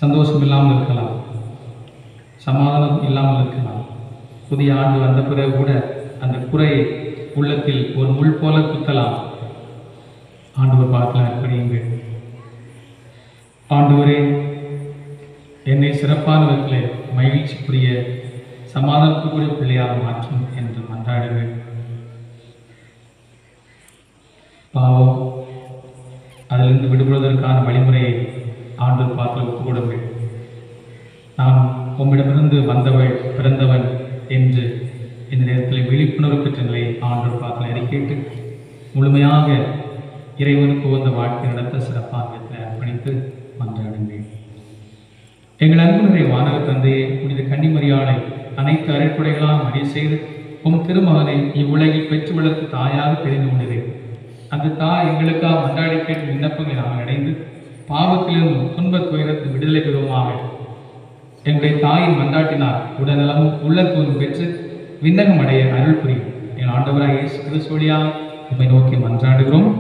சந்தோஷம் இல்லாமல் இருக்கலாம், சமாதானம் இல்லாமல் இருக்கலாம். புதிய ஆண்டு வந்த பிறகு கூட அந்த குறை உள்ளத்தில் ஒரு முள் போல குத்தலாம். ஆண்டவர் பார்க்கலாம் அர்ப்பணியுங்கள். ஆண்டவரே, என்னை சிறப்பான விதத்தில் மகிழ்ச்சிக்குரிய சமாதானத்துக்குரிய பிள்ளையாக மாற்றும் என்று மன்றாடுங்கள். பாவம் அதிலிருந்து விடுபடுவதற்கான வழிமுறையை ஆண்டவர் பார்த்து ஒப்புக் கொடுங்கள். நான் உம்மிடமிருந்து வந்தவள் பிறந்தவன் என்று இந்த நேரத்தில் விழிப்புணர்வு பெற்ற நிலையை ஆண்டவர் பார்த்து அறிக்கையிட்டு முழுமையாக இறைவனுக்கு உகந்த வாழ்க்கை நடத்த சிறப்பான விதத்தில் அர்ப்பணித்து மன்றாடுங்கள். எங்கள் அன்பு நிறை வானக தந்தையை புனித கன்னிமரியாளை அனைத்து அரைக்குறைகளால் அடி செய்து உம் திருமகனை இவ்வுலகில் பெற்று வளர்த்து தாயாக தெரிந்து கொண்டேன். அந்த தாய் எங்களுக்காக மன்றாடி கேட்கும் விண்ணப்பங்களை நாங்கள் அடைந்து பாவத்திலிருந்தும் துன்பத் துயரத்தில் விடுதலை பெறுவோமாக. எங்களுடைய தாயின் மன்றாட்டினார் உடல்நலமும் உள்ளத்தூரும் பெற்று விண்ணகம் அடைய அருள் புரியும். என் ஆண்டவராக இயேசு கிறிஸ்து வழியாக உம்மை நோக்கி மன்றாடுகிறோம்.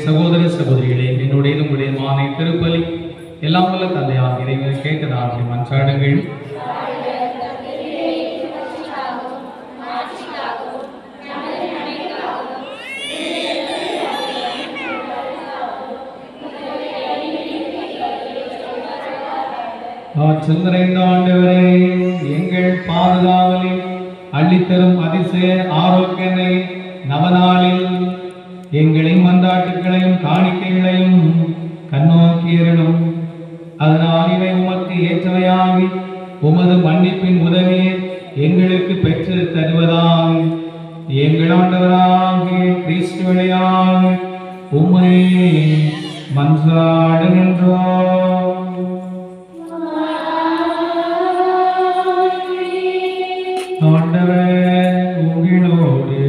சகோதர சகோதரிகளே, என்னுடைய உங்களுடைய மானை திருப்பலி எல்லாம் வல்ல தந்தையாக இறைவனை கேட்டதாக மன்றாடுங்கள். ஆற்றல் நிறைந்த ஆண்டவரே, எங்கள் பாதுகாவலில் அள்ளித்தரும் அதிசய ஆரோக்கியனை நவநாளில் எங்களின் மன்றாட்டுகளையும் காணிக்கைகளையும் கண்ணோக்கியரும். அதனால் இவை உமக்கு ஏற்றவையாகி உமது மன்னிப்பின் உதவியை எங்களுக்கு பெற்று தருவதாக எங்கள் ஆண்டவராகிய கிறிஸ்து வழியாக உம்மை மன்றாடுகின்றோம். ஆண்டவர் உங்களோடு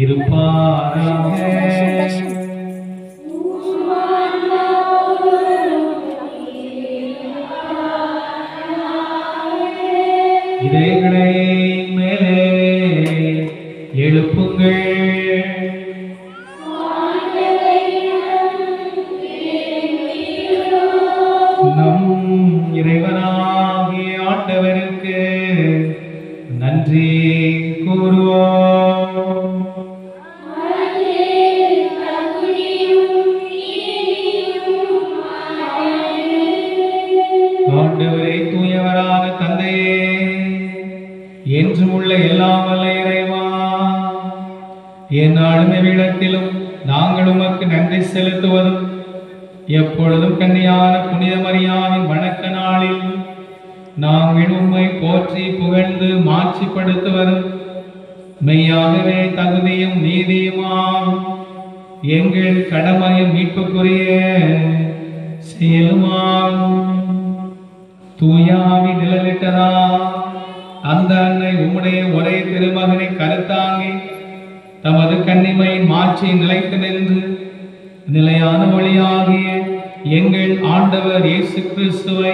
இருப்பாராக. இதயங்களை மேலே எழுப்புங்கள். நம் இறைவனாகிய ஆண்டவருக்கு நன்றி நாளும் எவ்விடத்திலும் நாங்கள் உமக்கு நன்றி செலுத்துவதும் எப்பொழுதும் கன்னியான புனித மரியாவின் வணக்க நாளில் நாங்கள் உம்மை போற்றி புகழ்ந்து மாட்சிப்படுத்துவதும் மெய்யாகவே தகுதியும் நீதியுமாகும் எங்கள் கடமையும் மீட்புக்குரிய செயலுமாகும். தூயாவி நிழலிட்டதா அந்த அன்னை உம்முடைய ஒரே திருமகனை கருத்தாங்கி தமது கன்னிமையின் மாட்சியை நிலைத்து நின்று நிலையான வழியாகிய எங்கள் ஆண்டவர் இயேசு கிறிஸ்துவை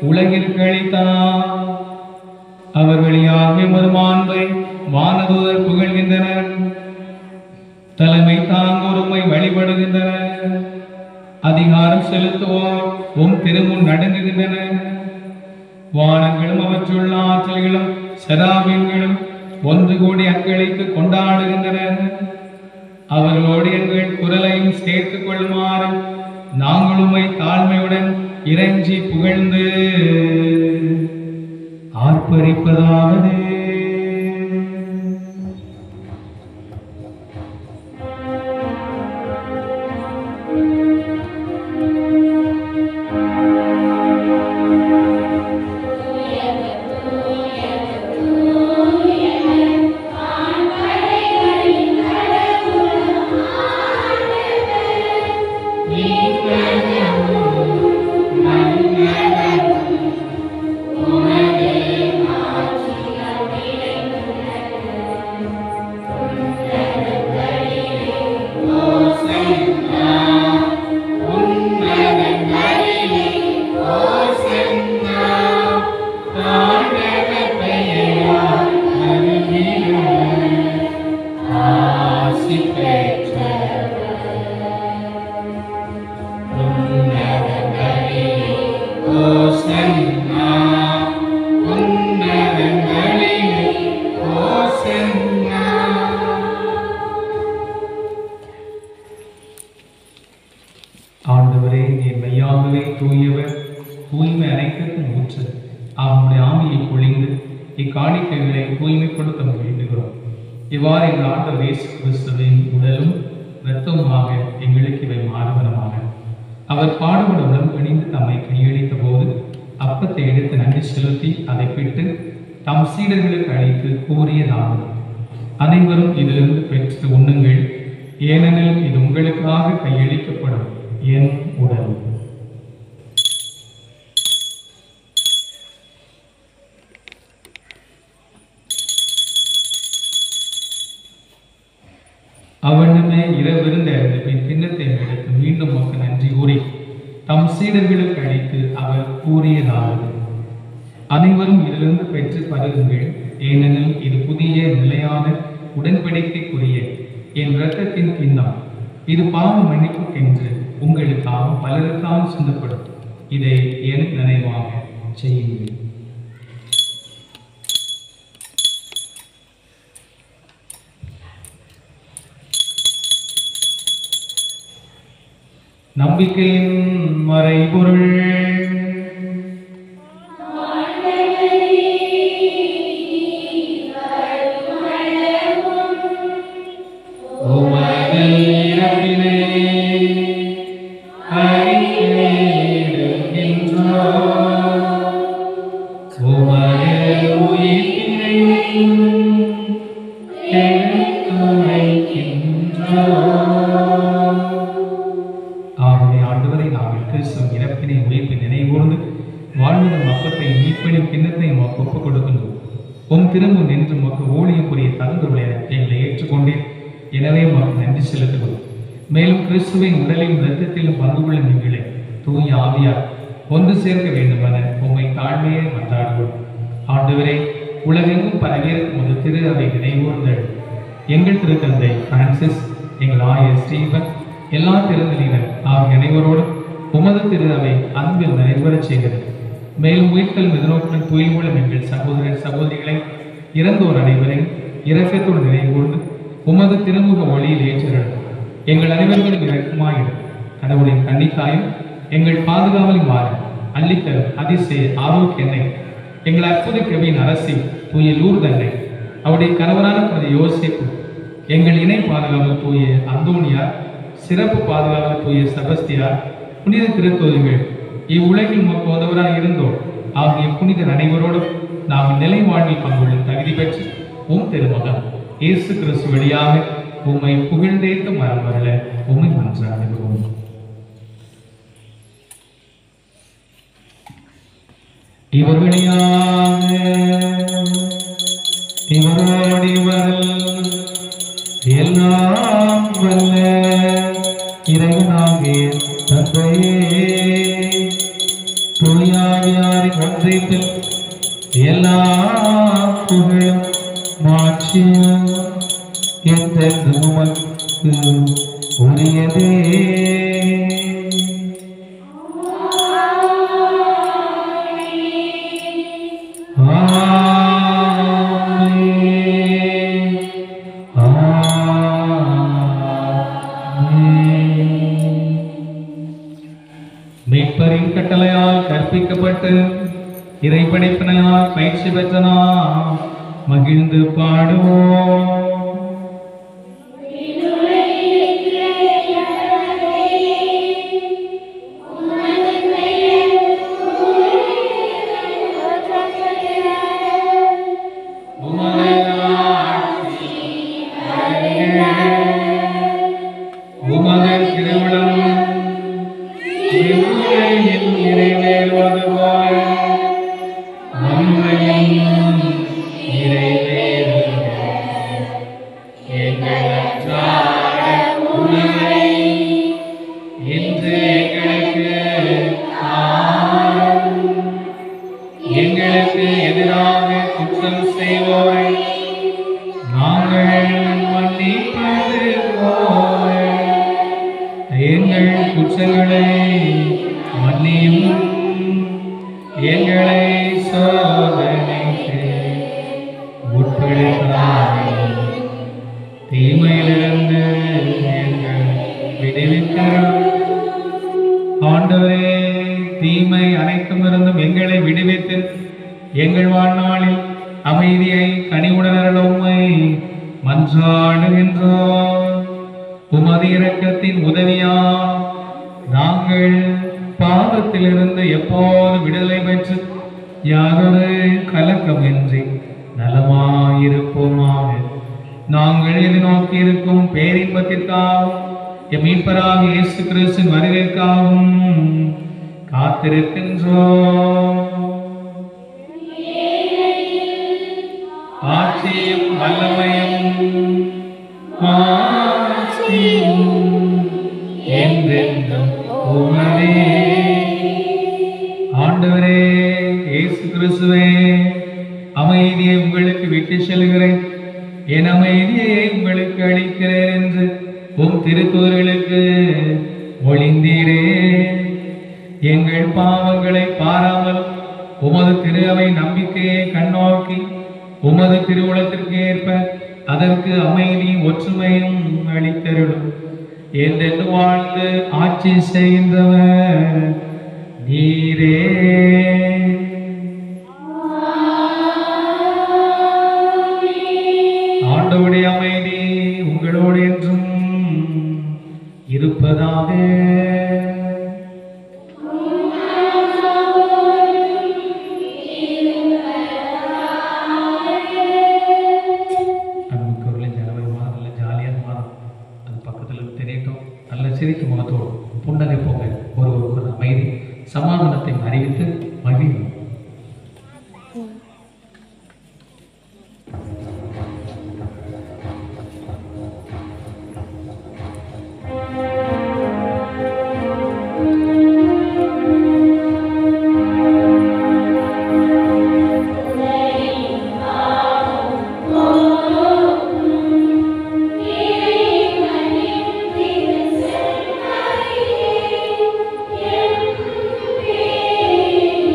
உலகிற்கு அளித்தார். அவர் வழியாக எமது மாண்பை வானதூதர் புகழ்கின்றனர், தலைமை தாங்கோர் உம்மை வழிபடுகின்றனர், அதிகாரம் செலுத்துவோர் உம் திருமுன் நடுங்குகின்றனர். வானங்களும் அவற்றுள்ள ஆற்றல்களும் செராபீன்களும் ஒன்று கூடி அக்களித்து கொண்டாடுகின்றனர். அவர்களோடு எங்கள் குரலையும் சேர்த்துக் கொள்ளுமாறு நாங்கள் உம்மை தாழ்மையுடன் இறைஞ்சி புகழ்ந்து ஆர்ப்பரிப்பதாவது. ஆண்டவரே, நீர் மெய்யாகவே தூயவர், தூய்மை அனைத்திற்கும் ஊற்று. அவனுடைய ஆவியை பொழிந்து இக்காணிக்கைகளை தூய்மைப்படுத்த வேண்டுகிறோம். இவ்வாறு எங்கள் ஆண்டவர் இயேசு கிறிஸ்துவின் உடலும் இரத்தமுமாக எங்களுக்கு இவை மாறுவனமாக. அவர் பாடுபட உடன் கணிந்து தம்மை கையளித்த போது அப்பத்தை எடுத்து நன்றி செலுத்தி அதை பிட்டு தம் சீடர்களுக்கு அழைத்து கூறியதாவது: அனைவரும் இதிலிருந்து பெற்று உண்ணுங்கள், ஏனெனில் இது உங்களுக்காக கையளிக்கப்படும் என் உடல். அவனுமே இரவிருந்த பின் கிண்ணத்தை எடுத்து மீண்டும் மக்கள் நன்றி கூறி தம் சீடர்களுக்கு அழைத்து அவர் கூறியதாவது: அனைவரும் இதிலிருந்து பெற்று பருகுங்கள், ஏனெனில் இது புதிய நிலையான உடன்படிக்கைக்குரிய என் இரத்தத்தின் கிண்ணம். இது பாவ மன்னிப்புக்கென்று உங்களுக்காக பலருக்காக சிந்தப்படும். இதை என் நினைவாக செய்யுங்கள். நம்பிக்கையின் மறைபொருள். ஆண்டவரை நாங்கள் கிறிஸ்துவின் இறப்பினை உயிர்ப்பின் நினைவுகூர்ந்து வாழ்வதன் அப்பத்தை மீட்பின் கிண்ணத்தை உமக்கு ஒப்புக் கொடுக்கின்றோம். உம் திரும்ப நின்று உமக்கு ஊழியம் புரிய தகுந்துள்ள எங்களை ஏற்றுக்கொண்டேன். எனவே உமக்கு நன்றி செலுத்துகிறோம். மேலும் கிறிஸ்துவின் உடலின் இரத்தத்திலும் பங்கு கொள்ளும் எங்களை தூய ஆவியார் ஒன்று சேர்க்க வேண்டுமென உம்மை தாழ்மையை மன்றாடுகிறோம். ஆண்டவரே, உலகெங்கும் பரவியிருக்கும் ஒரு திரு அவை நினைவுகூர்ந்த எங்கள் திருத்தந்தை பிரான்சிஸ், எங்கள் ஆயர் ஸ்டீபன், எல்லா திருநிலையினர் ஆகிய அனைவரோடும் உமது திரு அவை அன்பில் நிறைவேறச் செய்கிறது. மேலும் உயிர்த்தல் எதிர்நோக்குடன் துயில் மூலம் எங்கள் சகோதரர் சகோதரிகளை இறந்தோர் அனைவரையும் இரக்கத்தோடு நினைவுகூர்ந்து உமது திருமுக ஒளியில் ஏற்றுகிறது. எங்கள் அனைவர்களும் இறக்குமாயிடும். கடவுளின் கன்னித்தாயும் எங்கள் பாதுகாவலின் மாறு அள்ளித்தரும் அதிசய ஆரோக்கிய எண்ணெய், எங்கள் அற்புத கவியின் அரசி தூய லூர்து அன்னை, அவருடைய கணவரான புனித யோசேப்பு, எங்கள் இணை பாதுகாவலர் தூய அந்தோனியார், சிறப்பு பாதுகாவலர் தூய செபஸ்தியார், புனித திருத்தூதர்கள், இவ்வுலகில் உமக்கு உதவராக இருந்தோம் ஆகிய புனிதர் அனைவரோடும் நாம் நிலை வாழ்வில் பங்குள்ள தகுதி பெற்று திருமகன் இயேசு கிறிஸ்து வழியாக உம்மை புகழ்ந்தேத்த மரம் வரல உம்மை மன்றாடுகிறோம். இவர் வழியாக இவரோடு இவரில் எல்லாம் வல்ல இறைவனாகிய தந்தையே, தூயாவியாரின் ஒன்றிப்பில் எல்லா புகழும் மாட்சியும் என்றென்றும் உமக்கு உரியதே. மீட்பரின் கட்டளையால் கற்பிக்கப்பட்டு இறைப்படைப்பினால் பயிற்சி பெற்ற நாம் மகிழ்ந்து பாடுவோம். எங்களுக்கு எதிராக குற்றம் செய்வோரை நாங்கள் மன்னிப்பது போல எங்கள் குற்றங்களை மன்னியும், எங்களை சோதனைக்கு உட்படுத்தாமல் தீமையிலிருந்து எங்கள் விடுவிக்கிறோம். ஆண்டவரே, தீமை அனைத்துமிருந்தும் எங்களை விடுவித்து எங்கள் வாழ்நாளில் அமைதியை கனிவுடன் அருள உம்மை மன்றாடுகின்றோம். உமது இரக்கத்தின் உதவியா நாங்கள் பாவத்திலிருந்து எப்போது விடுதலை பெற்று யாதொரு கலக்கமின்றி நலமாயிருப்போமாக. நாங்கள் எதிர்நோக்கி இருக்கும் பேரின்பத்திற்காகவும் எம் மீட்பராக இயேசு கிறிஸ்துவின் வருகைக்காகவும் காத்திருக்கின்றோம். ஆட்சியும் வல்லமையும் ஆட்சியும் என்றென்றும் உமதே. ஆண்டவரே இயேசு கிறிஸ்துவே, அமைதியை உங்களுக்கு விட்டு செல்கிறேன், என் அமைதியை உங்களுக்கு அளிக்கிறேன் என்று உம் திருத்தூதர்களுக்கு மொழிந்தீரே. எங்கள் பாவங்களை பாராமல் உமது திரு அவை நம்பிக்கையை கண்ணோக்கி உமது திருவுளத்திற்கு ஏற்ப அதற்கு அமைதியும் ஒற்றுமையும் அளித்தருளும். என்றென்று வாழ்ந்து ஆட்சி செய்கின்றவர் நீரே. ஆண்டவருடைய அமைதி உங்களோடு என்றும் இருப்பதாக. சிரிக்கும் முகத்தோடு புன்னகை போக ஒருவருக்கு அமைதி சமாதானத்தை அறிவித்து மகிழும். Yeah.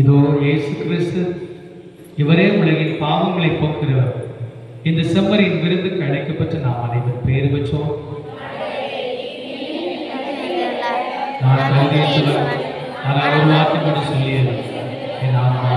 இதோ இயேசு கிறிஸ்து, இவரே உலகின் பாவங்களை போக்குகிறவர். இந்த செம்மறியின் விருந்துக்கு அழைக்கப்பட்ட நாம் அனைவரும் பேறு பெற்றோம். நான் கருதியவர், ஆனால் ஒரு வார்த்தை மட்டும் சொல்லியது என் ஆத்மா.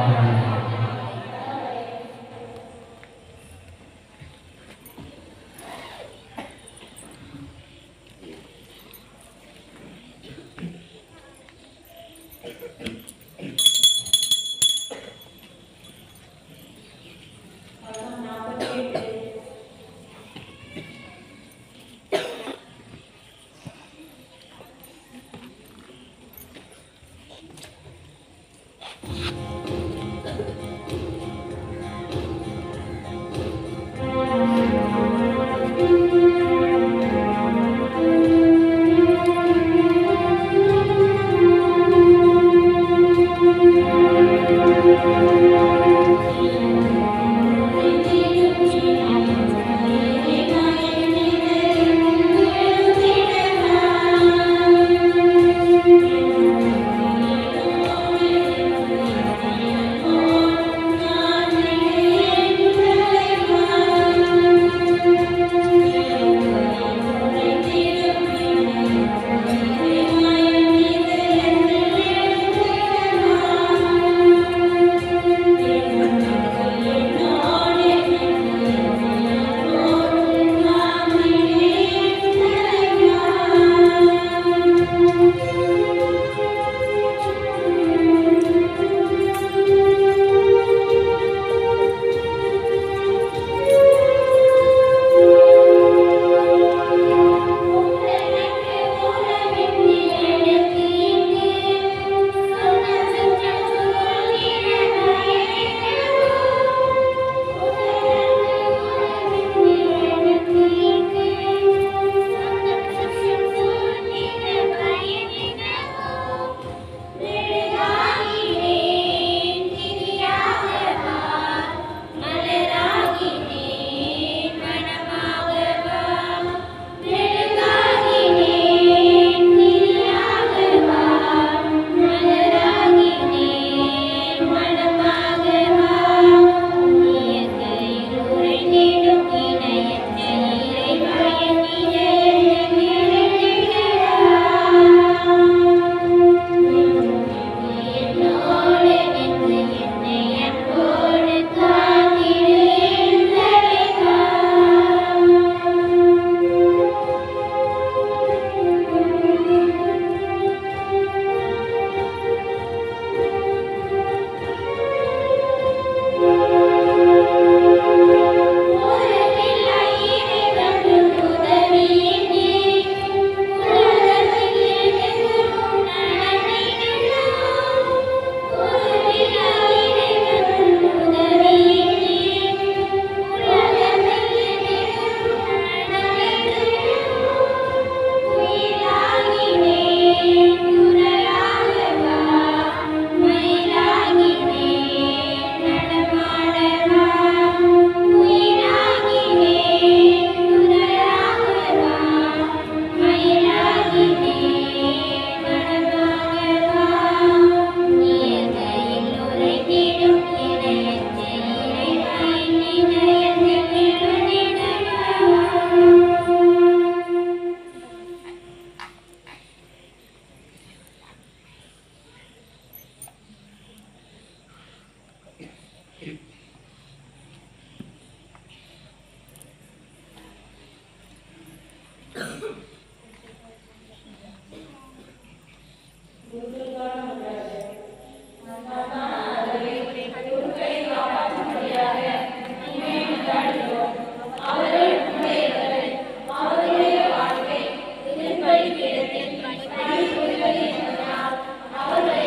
அவர்களை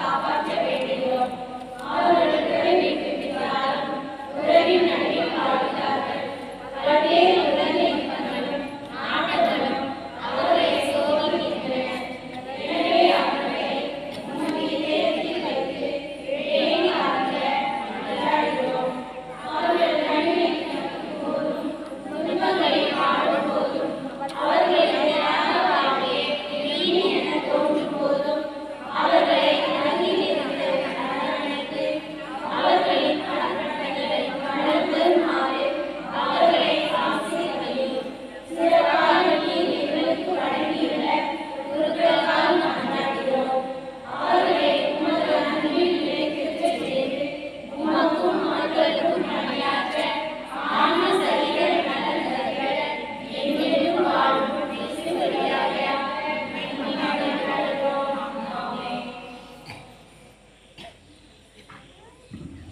காப்பாற்ற வேண்டுகிறோம். அவர்களுக்கு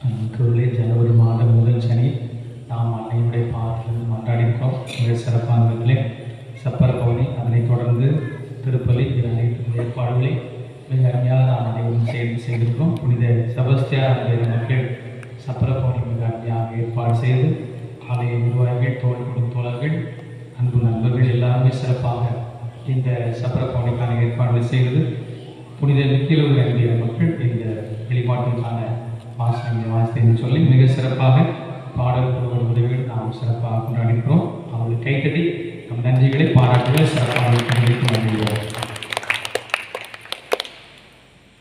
நமக்குள்ளே ஜனவரி மாதம் முதல் சனி நாம் அன்னையுடைய பாதத்திலிருந்து மன்றாடியிருக்கோம். மிக சிறப்பானவர்களே, சப்பர பகுதி, அதனைத் தொடர்ந்து திருப்பலி, இது அனைத்து ஏற்பாடுகளை மிக அருமையாக நாம் அனைவரும் செய்திருக்கிறோம். புனித செபஸ்தியார் மக்கள் சப்பர பகுதி மிக அருமையாக ஏற்பாடு செய்து ஆலய நிர்வாகிகள், தோழர்கள், அன்பு நண்பர்கள் எல்லாருமே சிறப்பாக இந்த சப்பர பகுதிக்கான ஏற்பாடுகளை செய்து புனித நித்திலூர் அன்பிய மக்கள் இந்த வெளிப்பாட்டிற்கான வாசனை சொல்லி மிக சிறப்பாக பாடல் உதவிகள் நாம் சிறப்பாக கொண்டாடிக்கிறோம். அவர்கள் கைத்தட்டி நம் நன்றிகளை பாராட்டுகள் சிறப்பாக நன்றிகிறோம்.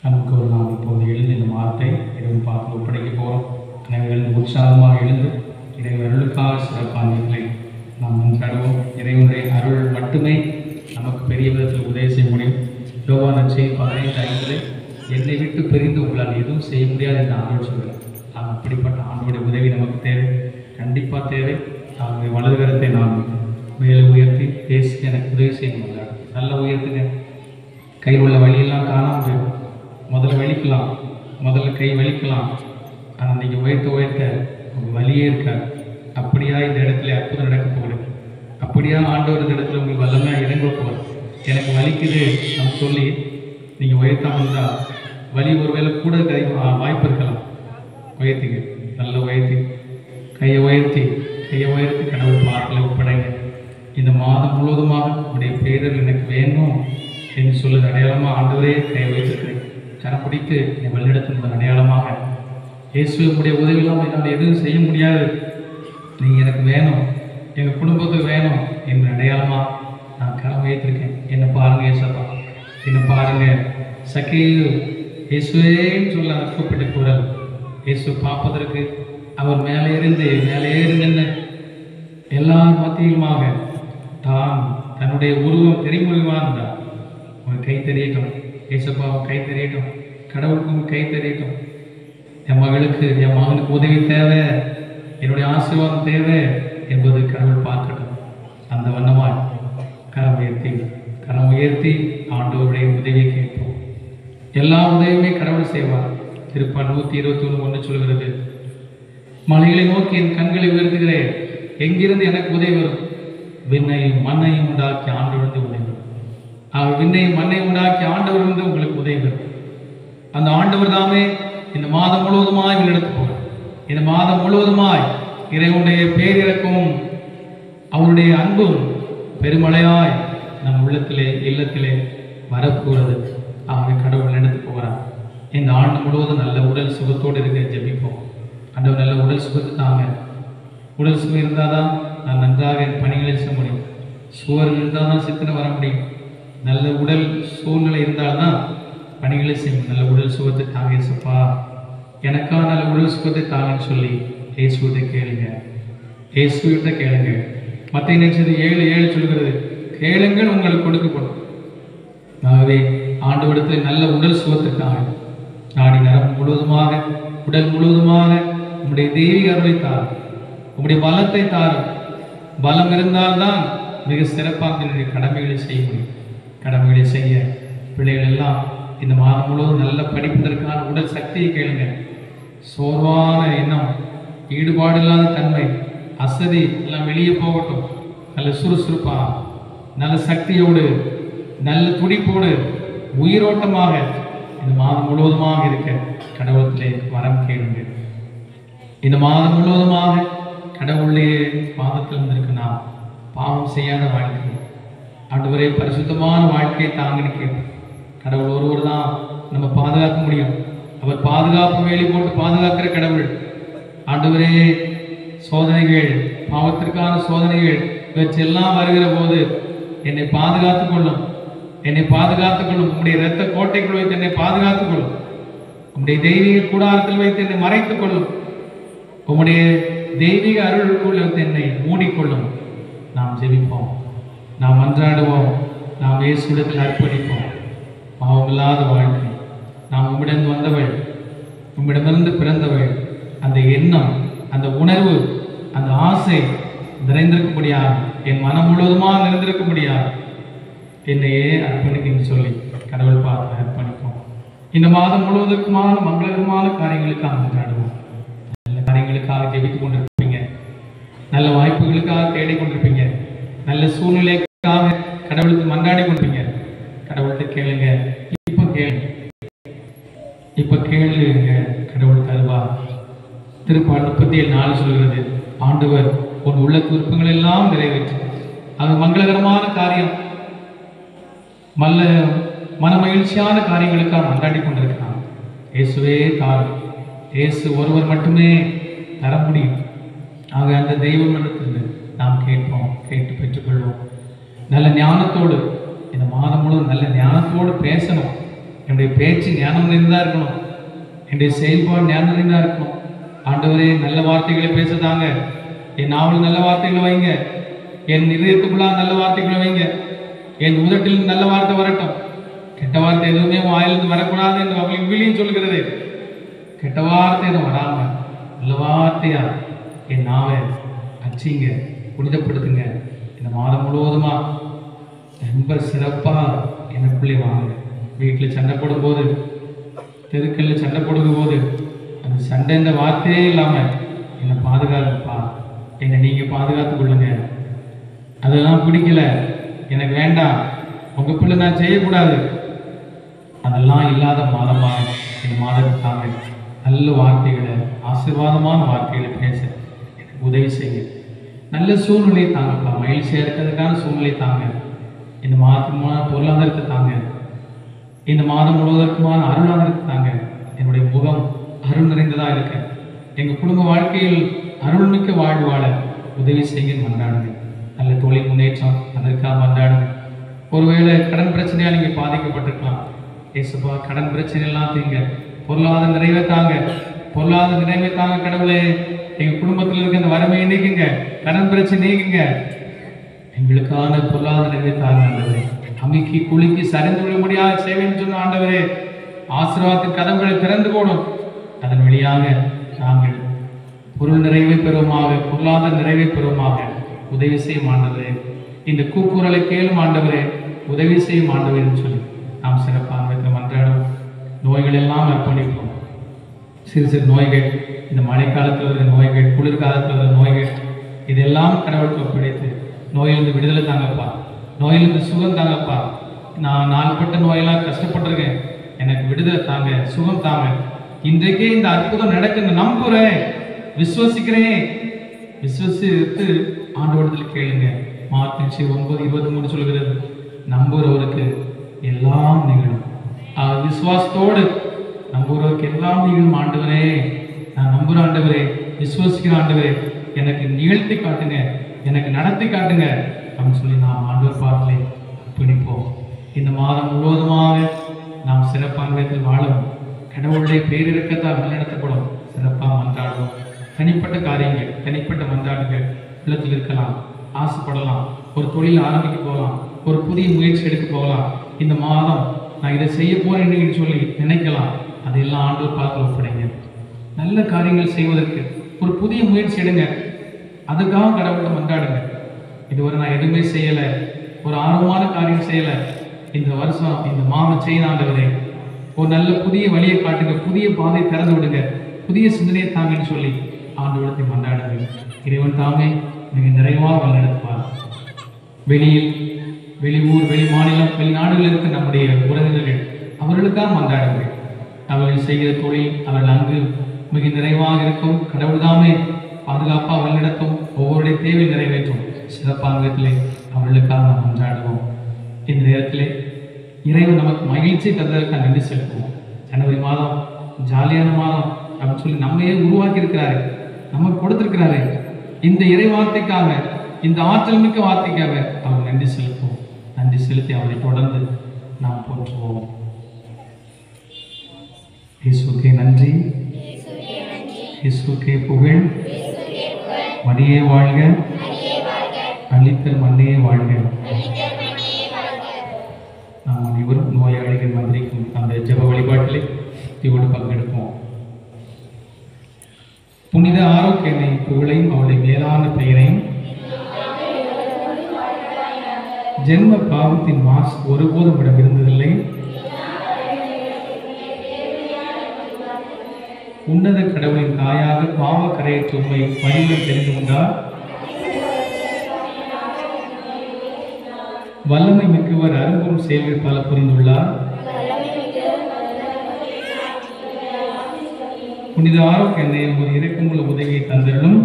நமக்கு ஒரு நாம் இப்போது எழுந்து இந்த மாதத்தை இறைவன் பார்த்து ஒப்படைக்க போகிறோம். அனைவரும் உற்சாகமாக எழுந்து இறைவர்களுக்காக சிறப்பானவர்களை நாம் மன்றாடுவோம். இறைவனுடைய அருள் மட்டுமே நமக்கு பெரிய விதத்தில் உதவி செய்ய முடியும். யோவான் நற்செய்தி 15:5 என்னை விட்டு பிரிந்து உங்களால் எதுவும் செய்ய முடியாது என்று ஆண்டவர் சொல்கிறார். அப்படிப்பட்ட ஆண்டோடைய உதவி நமக்கு தேவை, கண்டிப்பாக தேவை. நாங்கள் வலது கரத்தை நாம் மேலே உயர்த்தி பேசி எனக்கு உதவி செய்ய முடியாது. நல்லா உயர்த்துங்க. கையில் உள்ள வழியெல்லாம் காணாமல் போயிடும். முதல்ல வலிக்கலாம், முதல்ல கை வலிக்கலாம். ஆனால் நீங்கள் உயர்த்த உங்கள் வலியே இருக்காது. அப்படியா இந்த இடத்துல அற்புதம் நடக்க போகுது, அப்படியா ஆண்டவர் இந்த இடத்துல உங்களுக்கு வல்லமையாக இறங்க போகுது. எனக்கு வலிக்குது நம்ம சொல்லி நீங்கள் உயர்த்தாமல் இருந்தால் வலி ஒருவேளை கூட வாய்ப்பு இருக்கலாம். உயர்த்திங்க, நல்லா உயர்த்தி கையை உயர்த்தி கடவுள் பாட்டில் ஒப்படைங்க. இந்த மாதம் முழுவதுமாக உடைய பேரல் எனக்கு வேணும் என்று சொல்லுது அடையாளமாக ஆண்டவரே கையை வைத்திருக்கிறேன். கரம் பிடித்து என்னை வழிநடத்தும் அடையாளமாக இயேசுடைய உதவி இல்லாமல் என்னால் எதுவும் செய்ய முடியாது, நீங்கள் எனக்கு வேணும், எங்கள் குடும்பத்துக்கு வேணும் என்ற அடையாளமாக நான் கரம் வைத்திருக்கேன். என்னை பாருங்கள் இயேசப்பா, என்னை பாருங்கள். சக்கேயு இயேசுவேன்னு சொல்ல அனுப்பப்பட்ட குரல் இயேசு பார்ப்பதற்கு அவர் மேலே இருந்து எல்லார் மத்தியிலுமாக தான் தன்னுடைய உருவம் தெரிமுகமாக இருந்தார். உங்கள் கை தெரியட்டும் இயேசப்பா, கை தெரியட்டும், கடவுளுக்கும் கை தெரியட்டும். என் மகளுக்கு, என் மகனுக்கு உதவி தேவை, என்னுடைய ஆசீர்வாதம் தேவை என்பது கடவுள் பார்க்கட்டும். அந்த வண்ணமாய் கரம் உயர்த்தி ஆண்டவருடைய உதவியை கேட்போம். எல்லா உதவியுமே கடவுள் செய்வார். திருப்பால் 121:1 சொல்கிறது, மலைகளை நோக்கி என் கண்களை உயர்த்துகிறேன், எங்கிருந்து எனக்கு உதவி வரும்? விண்ணையும் மண்ணையும் உண்டாக்கி ஆண்டவர் உதவி வரும். அவர் விண்ணையும் மண்ணையும் உண்டாக்கி ஆண்டவர் உங்களுக்கு உதவி வரும். அந்த ஆண்டவர் தாமே இந்த மாதம் முழுவதுமாய் எடுத்து போகிறார். இந்த மாதம் முழுவதுமாய் இறைவனுடைய பேரிறக்கமும் அவருடைய அன்பும் பெருமழையாய் நம் உள்ளத்திலே இல்லத்திலே வரக்கூடாது. அவரை கடவுள் எடுத்து போகிறார். இந்த ஆண்டு முழுவதும் நல்ல உடல் சுகத்தோடு இருக்க ஜெபிப்போம். ஆண்டவர் நல்ல உடல் சுகத்தை தாங்க. உடல் சுகம் இருந்தால் தான் நான் நன்றாக என் பணிகளை செய்ய முடியும். சுவர் இருந்தால் தான் சித்தனை வர முடியும். நல்ல உடல் சூழ்நிலை இருந்தால்தான் பணிகளை செய்யும். நல்ல உடல் சுகத்தை தாங்க இயேசுப்பா, எனக்காக நல்ல உடல் சுகத்தை தாங்கன்னு சொல்லி இயேசுகிட்ட கேளுங்க. இயேசுகிட்ட கேளுங்க. மத்திய நினைச்சது 7:7 சொல்கிறது, கேளுங்கள் உங்களுக்கு கொடுக்கப்படும். ஆகவே ஆண்டவரிடத்தில் நல்ல உடல் சுகத்திற்காக நாடி நரம் முழுவதுமாக, உடல் முழுவதுமாக உங்களுடைய தெய்வீக அருளை தாரும், உங்களுடைய பலத்தை தாரும். பலம் இருந்தால்தான் மிக சிறப்பாக என்னுடைய கடமைகளை செய்ய முடியும். கடமைகளை செய்ய பிள்ளைகள் எல்லாம் இந்த மாதம் முழுவதும் நல்ல படிப்பதற்கான உடல் சக்தியை கேளுங்க. சோர்வான எண்ணம், ஈடுபாடு இல்லாத தன்மை, அசதி எல்லாம் வெளியே போகட்டும். நல்ல சுறுசுறுப்பா, நல்ல சக்தியோடு, நல்ல துடிப்போடு, உயிரோட்டமாக இந்த மாதம் முழுவதுமாக இருக்க கடவுளத்திலே வரம் கேளுங்க. இந்த மாதம் முழுவதுமாக கடவுளுடைய பாதத்தில் இருந்திருக்கு. நாம் பாவம் செய்யாத வாழ்க்கை, ஆண்டவரே பரிசுத்தமான வாழ்க்கையை தாங்கன்னு கேட்போம். கடவுள் ஒருவர் தான் நம்ம பாதுகாக்க முடியும். அவர் பாதுகாப்பு வேலி போட்டு பாதுகாக்கிற கடவுள். ஆண்டவரே சோதனைகள், பாவத்திற்கான சோதனைகள் இவற்றெல்லாம் வருகிற போது என்னை பாதுகாத்துக் கொள்ளும், என்னை பாதுகாத்துக் கொள்ளும். உங்களுடைய இரத்த கோட்டைக்குள் வைத்து என்னை பாதுகாத்துக் கொள்ளும். உங்களுடைய தெய்வீக கூடாரத்தில் வைத்து என்னை மறைத்துக் கொள்ளும். உங்களுடைய தெய்வீக அருளுக்குள் வைத்து என்னை மூடிக்கொள்ளும். நாம் ஜெபிப்போம், நாம் மன்றாடுவோம், நாம் இயேசுவிடத்தில் அர்ப்பணிப்போம். பாவமில்லாத வாழ்க்கை, நாம் உம்மிடம் வந்தவள், உம்மிடமிருந்து பிறந்தவள். அந்த எண்ணம், அந்த உணர்வு, அந்த ஆசை நிறைந்திருக்க முடியாது. என் மனம் முழுவதுமாக நிறைந்திருக்க முடியாது. என்னையே அர்ப்பணிக்கன்னு சொல்லி கடவுள் பார்த்து அர்ப்பணிப்போம். இந்த மாதம் முழுவதற்குமான மங்களகரமான காரியங்களுக்காக மன்றாடுவோம். ஜெபித்துக் கொண்டிருப்பீங்க. நல்ல வாய்ப்புகளுக்காக தேடிக்கொண்டிருப்பீங்க. நல்ல சூழ்நிலைக்காக கடவுளுக்கு மன்றாடி கொண்டிருப்பீங்க. கடவுள்கிட்ட கேளுங்க. இப்ப கேளுங்க, கடவுள் தருவார். திருப்பாடல் 37:4 சொல்கிறது, ஆண்டவர் உன் உள்ள விருப்பங்கள் எல்லாம் நிறைவேற்று. அது மங்களகரமான காரியம், மன மகிழ்ச்சியான காரியங்களுக்காக மன்றாடி கொண்டிருக்கிறான். இயேசுவே தாரும். இயேசு ஒருவர் மட்டுமே தர முடியும். ஆக அந்த தெய்வம் இடத்திலிருந்து நாம் கேட்போம், கேட்டு பெற்றுக்கொள்வோம். நல்ல ஞானத்தோடு இந்த மாதம் முழுவதும் நல்ல ஞானத்தோடு பேசணும். என்னுடைய பேச்சு ஞானம் நிறைந்தா இருக்கணும். என்னுடைய செயல்பாடு ஞானம் நிறைந்தா இருக்கணும். ஆண்டவரே, நல்ல வார்த்தைகளை பேசுதாங்க. என் நாவல் நல்ல வார்த்தைகளை வைங்க. என் இதயத்துக்குள்ளா நல்ல வார்த்தைகளை வைங்க. என் உதட்டில் நல்ல வார்த்தை வரட்டும். கெட்ட வார்த்தை எதுவுமே வாயிலிருந்து வரக்கூடாது என்று அவங்களுக்கு விழியும் சொல்கிறது. கெட்ட வார்த்தை எதுவும் வராம நல்ல வார்த்தையா என் நாவை அச்சிங்க, புனிதப்படுத்துங்க. இந்த மாதம் முழுவதுமா ரொம்ப சிறப்பா எனக்குள்ளே வாங்க. வீட்டில் சண்டை போடும் போது, தெருக்களில் சண்டை போடும் போது, அந்த சண்டை இந்த வார்த்தையே இல்லாமல் என்னை பாதுகாப்பா, என்னை நீங்கள் பாதுகாத்து கொள்ளுங்க. அதெல்லாம் பிடிக்கல, எனக்கு வேண்டாம், உங்கள் பிள்ளை நான் செய்யக்கூடாது, அதெல்லாம் இல்லாத மாதமாக இந்த மாதத்துக்காக நல்ல வார்த்தைகளை, ஆசீர்வாதமான வார்த்தைகளை பேச எனக்கு உதவி செய்ய. நல்ல சூழ்நிலை தாங்கப்பா, மகிழ்ச்சியாக இருக்கிறதுக்கான சூழ்நிலை தாங்க. இந்த மாதத்துக்குமான பொருளாதாரத்தை தாங்க. இந்த மாதம் முழுவதற்குமான அருளாதாரத்தை தாங்க. என்னுடைய முகம் அருள் நிறைந்ததாக இருக்க, எங்கள் குடும்ப வாழ்க்கையில் அருள்மிக்க வாழ்வு வாழ உதவி செய்ய மன்றாடுங்க. நல்ல தொழில் முன்னேற்றம் அதற்காக மன்றாடுங்க. ஒருவேளை கடன் பிரச்சனையால் நீங்கள் பாதிக்கப்பட்டிருக்கலாம். ஏசப்பா, கடன் பிரச்சனை எல்லாம் தீங்க, பொருளாதார நிறைவே தாங்க, பொருளாதார நிறைவே தாங்க. கடவுளே, எங்கள் குடும்பத்தில் இருக்க அந்த வறுமையை நீக்குங்க, கடன் பிரச்சனை நீக்குங்க, எங்களுக்கான பொருளாதார நிறைவே தாங்க. ஆண்டவரே, அமைக்கி குலுக்கி சரிந்து கொள்ள முடியாத சேவைன்னு சொன்ன ஆண்டவரே, ஆசீர்வாதத்தின் கதவுகளை திறந்து போடும். அதன் வழியாக நாங்கள் பொருள் நிறைவை பெறுவோமாக, பொருளாதார நிறைவை பெறுவோமாக. உதவி செய்யும் ஆண்டவரே, இந்த கூக்குரலை கேளும் ஆண்டவரே, உதவி செய்யும் ஆண்டவரே சொல்லி நாம் சிறப்பாக மன்றாடும். நோய்கள் எல்லாம் அர்ப்பணிப்போம். சிறு சிறு நோய்கள், இந்த மழைக்காலத்தில் இருக்கிற நோய்கள், குளிர்காலத்தில் இருக்கிற நோய்கள், இதெல்லாம் கடவுளுக்கு ஒப்படைத்து நோயிலிருந்து விடுதலை தாங்கப்பா, நோயிலிருந்து சுகம் தாங்கப்பா. நான் நாள்பட்ட நோயெல்லாம் கஷ்டப்பட்டிருக்கேன், எனக்கு விடுதலை தாங்க, சுகம் தாங்க. இன்றைக்கே இந்த அற்புதம் நடக்குன்னு நம்புறேன், விசுவசிக்கிறேன். விசுவசித்து ஆண்டவரிடத்தில் கேளுங்க. மார்க்கு 9:23 சொல்கிறது, நம்புறவருக்கு எல்லாம் நிகழும். விசுவாசத்தோடு நம்புறவருக்கு எல்லாம் நிகழும். ஆண்டவரே, நான் நம்புற ஆண்டவரே, விசுவசிக்கிற ஆண்டவரே, எனக்கு நிகழ்த்தி காட்டுங்க, எனக்கு நடத்தி காட்டுங்க அப்படின்னு சொல்லி நாம் ஆண்டவர் பாடலை பிடிப்போம். இந்த மாதம் முழுவதுமாக நாம் சிறப்பான விதத்தில் வாழவும், கடவுளுடைய பேரிறக்கத்தால் வழிநடத்தப்படும் சிறப்பாக மன்றாடுவோம். தனிப்பட்ட காரியங்கள், தனிப்பட்ட மன்றாடுகள் உள்ளத்தில் இருக்கலாம், ஆசைப்படலாம், ஒரு தொழில் ஆரம்பிக்க போகலாம், ஒரு புதிய முயற்சி எடுக்க போகலாம். இந்த மாதம் நான் இதை செய்ய போறேன்னு சொல்லி நினைக்கலாம். அதெல்லாம் ஆண்டவர் பார்த்து ஒப்படைங்க. நல்ல காரியங்கள் செய்வதற்கு ஒரு புதிய முயற்சி எடுங்க, அதுக்காக கடவுளை மன்றாடுங்க. இதுவரை நான் எதுவுமே செய்யலை, ஒரு ஆர்வமான காரியம் செய்யலை, இந்த வருஷம் இந்த மாதம் செய்ய ஆண்டவரே, ஒரு நல்ல புதிய வழியை காட்டுங்க, புதிய பாதை திறந்து விடுங்க, புதிய சிந்தனையை தாங்கன்னு சொல்லி ஆண்டவரத்தை மன்றாடுங்க. இறைவன் தாமே மிக நிறைவாக வழிநடத்துவார். வெளியூர், வெளி மாநிலம், வெளிநாடுகளில் இருக்க நம்முடைய உறவினர்கள், அவர்களுக்காக மன்றாடுங்கள். அவர்கள் செய்கிற தொழில் அவர்கள் அங்கு மிக நிறைவாக இருக்கும். கடவுள் தாமே பாதுகாப்பாக வழிநடத்தும், ஒவ்வொருடைய தேவை நிறைவேற்றும். சிறப்பான விதத்திலே அவர்களுக்காக நாம் மன்றாடுவோம். இந்த நேரத்திலே இறைவன் நமக்கு மகிழ்ச்சி தந்ததற்காக நன்றி செலுத்துவோம். ஜனவரி மாதம் ஜாலியான மாதம் அப்படின்னு சொல்லி நம்மையே உருவாக்கி இருக்கிறாரு, நமக்கு கொடுத்திருக்கிறாரு. இந்த இறை வார்த்தைக்காக, இந்த ஆற்றல் மிக்க வார்த்தைக்காக அவர் நன்றி செலுத்துவோம். நன்றி செலுத்தி அவரை தொடர்ந்து நாம் போற்றுவோம். இயேசுக்கே நன்றி, இயேசுக்கே புகழ், மரியே வாழ்க, அளித்தல் மண்ணையே வாழ்க. நாம் அனைவரும் நோயாளிகள் மந்திரிக்கும் அந்த ஜெப வழிபாட்டிலே தீவோடு பங்கெடுப்போம். புனித ஆரோக்கியனை புகழையும் அவருடைய மேலான பெயரையும் ஜென்ம பாவத்தின் மாசு ஒருபோதும் விடம் இருந்ததில்லை. உன்னத கடவுளின் தாயாக பாவ கரையற்ற உண்மை வழிமுறை தெரிந்து கொண்டார். வல்லமை மிக்கவர் அரும்பும் செயல்கள் பல புரிந்துள்ளார். புனித ஆரோக்கிய எண்ணெய் ஒரு இறக்கமுள்ள உதவியை தந்திருந்தும்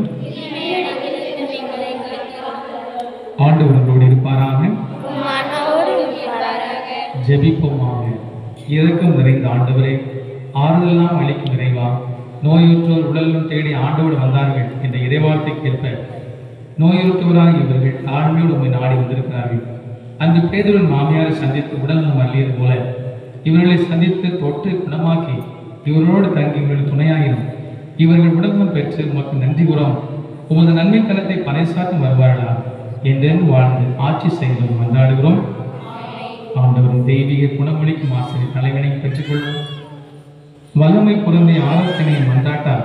ஆண்டவர்களோடு இருப்பாராக. ஜெபிப்போமாக. இரக்கம் நிறைந்த ஆண்டவரே, ஆறுதலாம் அளிக்கும் இறைவா, நோயுற்றோர் உடலும் தேடி ஆண்டோடு வந்தார்கள் என்ற இறைவார்த்தைக்கு ஏற்ப நோயுற்றோராக இவர்கள் தாழ்மையோடு உண்மை நாடி வந்திருக்கிறார்கள். அந்த பேதுருவின் மாமியாரை சந்தித்து உடல்நலம் அள்ளியது போல இவர்களை சந்தித்து தொட்டு குணமாக்கி இவர்களோடு தங்கி இவர்கள் துணையாயிரும். இவர்கள் உடல்நலம் பெற்று உமக்கு நன்றி கூறோம். உமது நன்மை தனத்தை பறைசாற்றும் வருவார்களா என்றென்று வாழ்ந்து ஆட்சி செய்தோம் மன்றாடுகிறோம். ஆண்டவரும் தெய்வீக குணமளிக்கும் ஆசிரியர் தலைவனை பெற்றுக்கொள்வோம். வல்லமை பொருந்திய ஆரோக்கியங்களை மன்றாட்டால்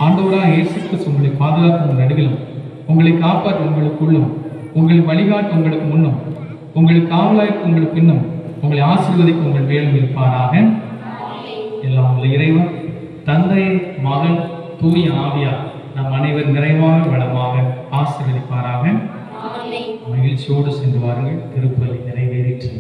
ஆண்டவராக இயேசு கிறிஸ்து உங்களை பாதுகாக்கும் நடுவிலும் உங்களை காப்பாற்ற உங்களுக்குள்ளும் உங்களை வழிகாட்ட உங்களுக்கு முன்னும் உங்களுக்கு காவலாய்க்கு உங்களுக்கு பின்னும் உங்களை ஆசீர்வதிக்க உங்கள் மேலும் இருப்பாராக. எல்லாம் உள்ள இறைவன் தந்தை மகன் தூய ஆவியார் நம் அனைவர் நிறைவாக வளமாக ஆசீர்வதிப்பாராக. மகிழ்ச்சியோடு சென்று வாருங்கள். திருப்பலி நிறைவேறிற்று.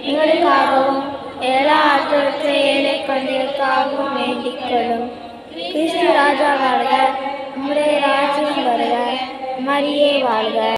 எங்களுக்காகவும் எல்லா ஆற்றலுற்ற ஏழை குழந்தைகளுக்காகவும் வேண்டிக் கொள்ளும். கிறிஸ்து ராஜா வாழ்க, உம்முடைய ராஜ்யம் வருக, மரியே வாழ்க.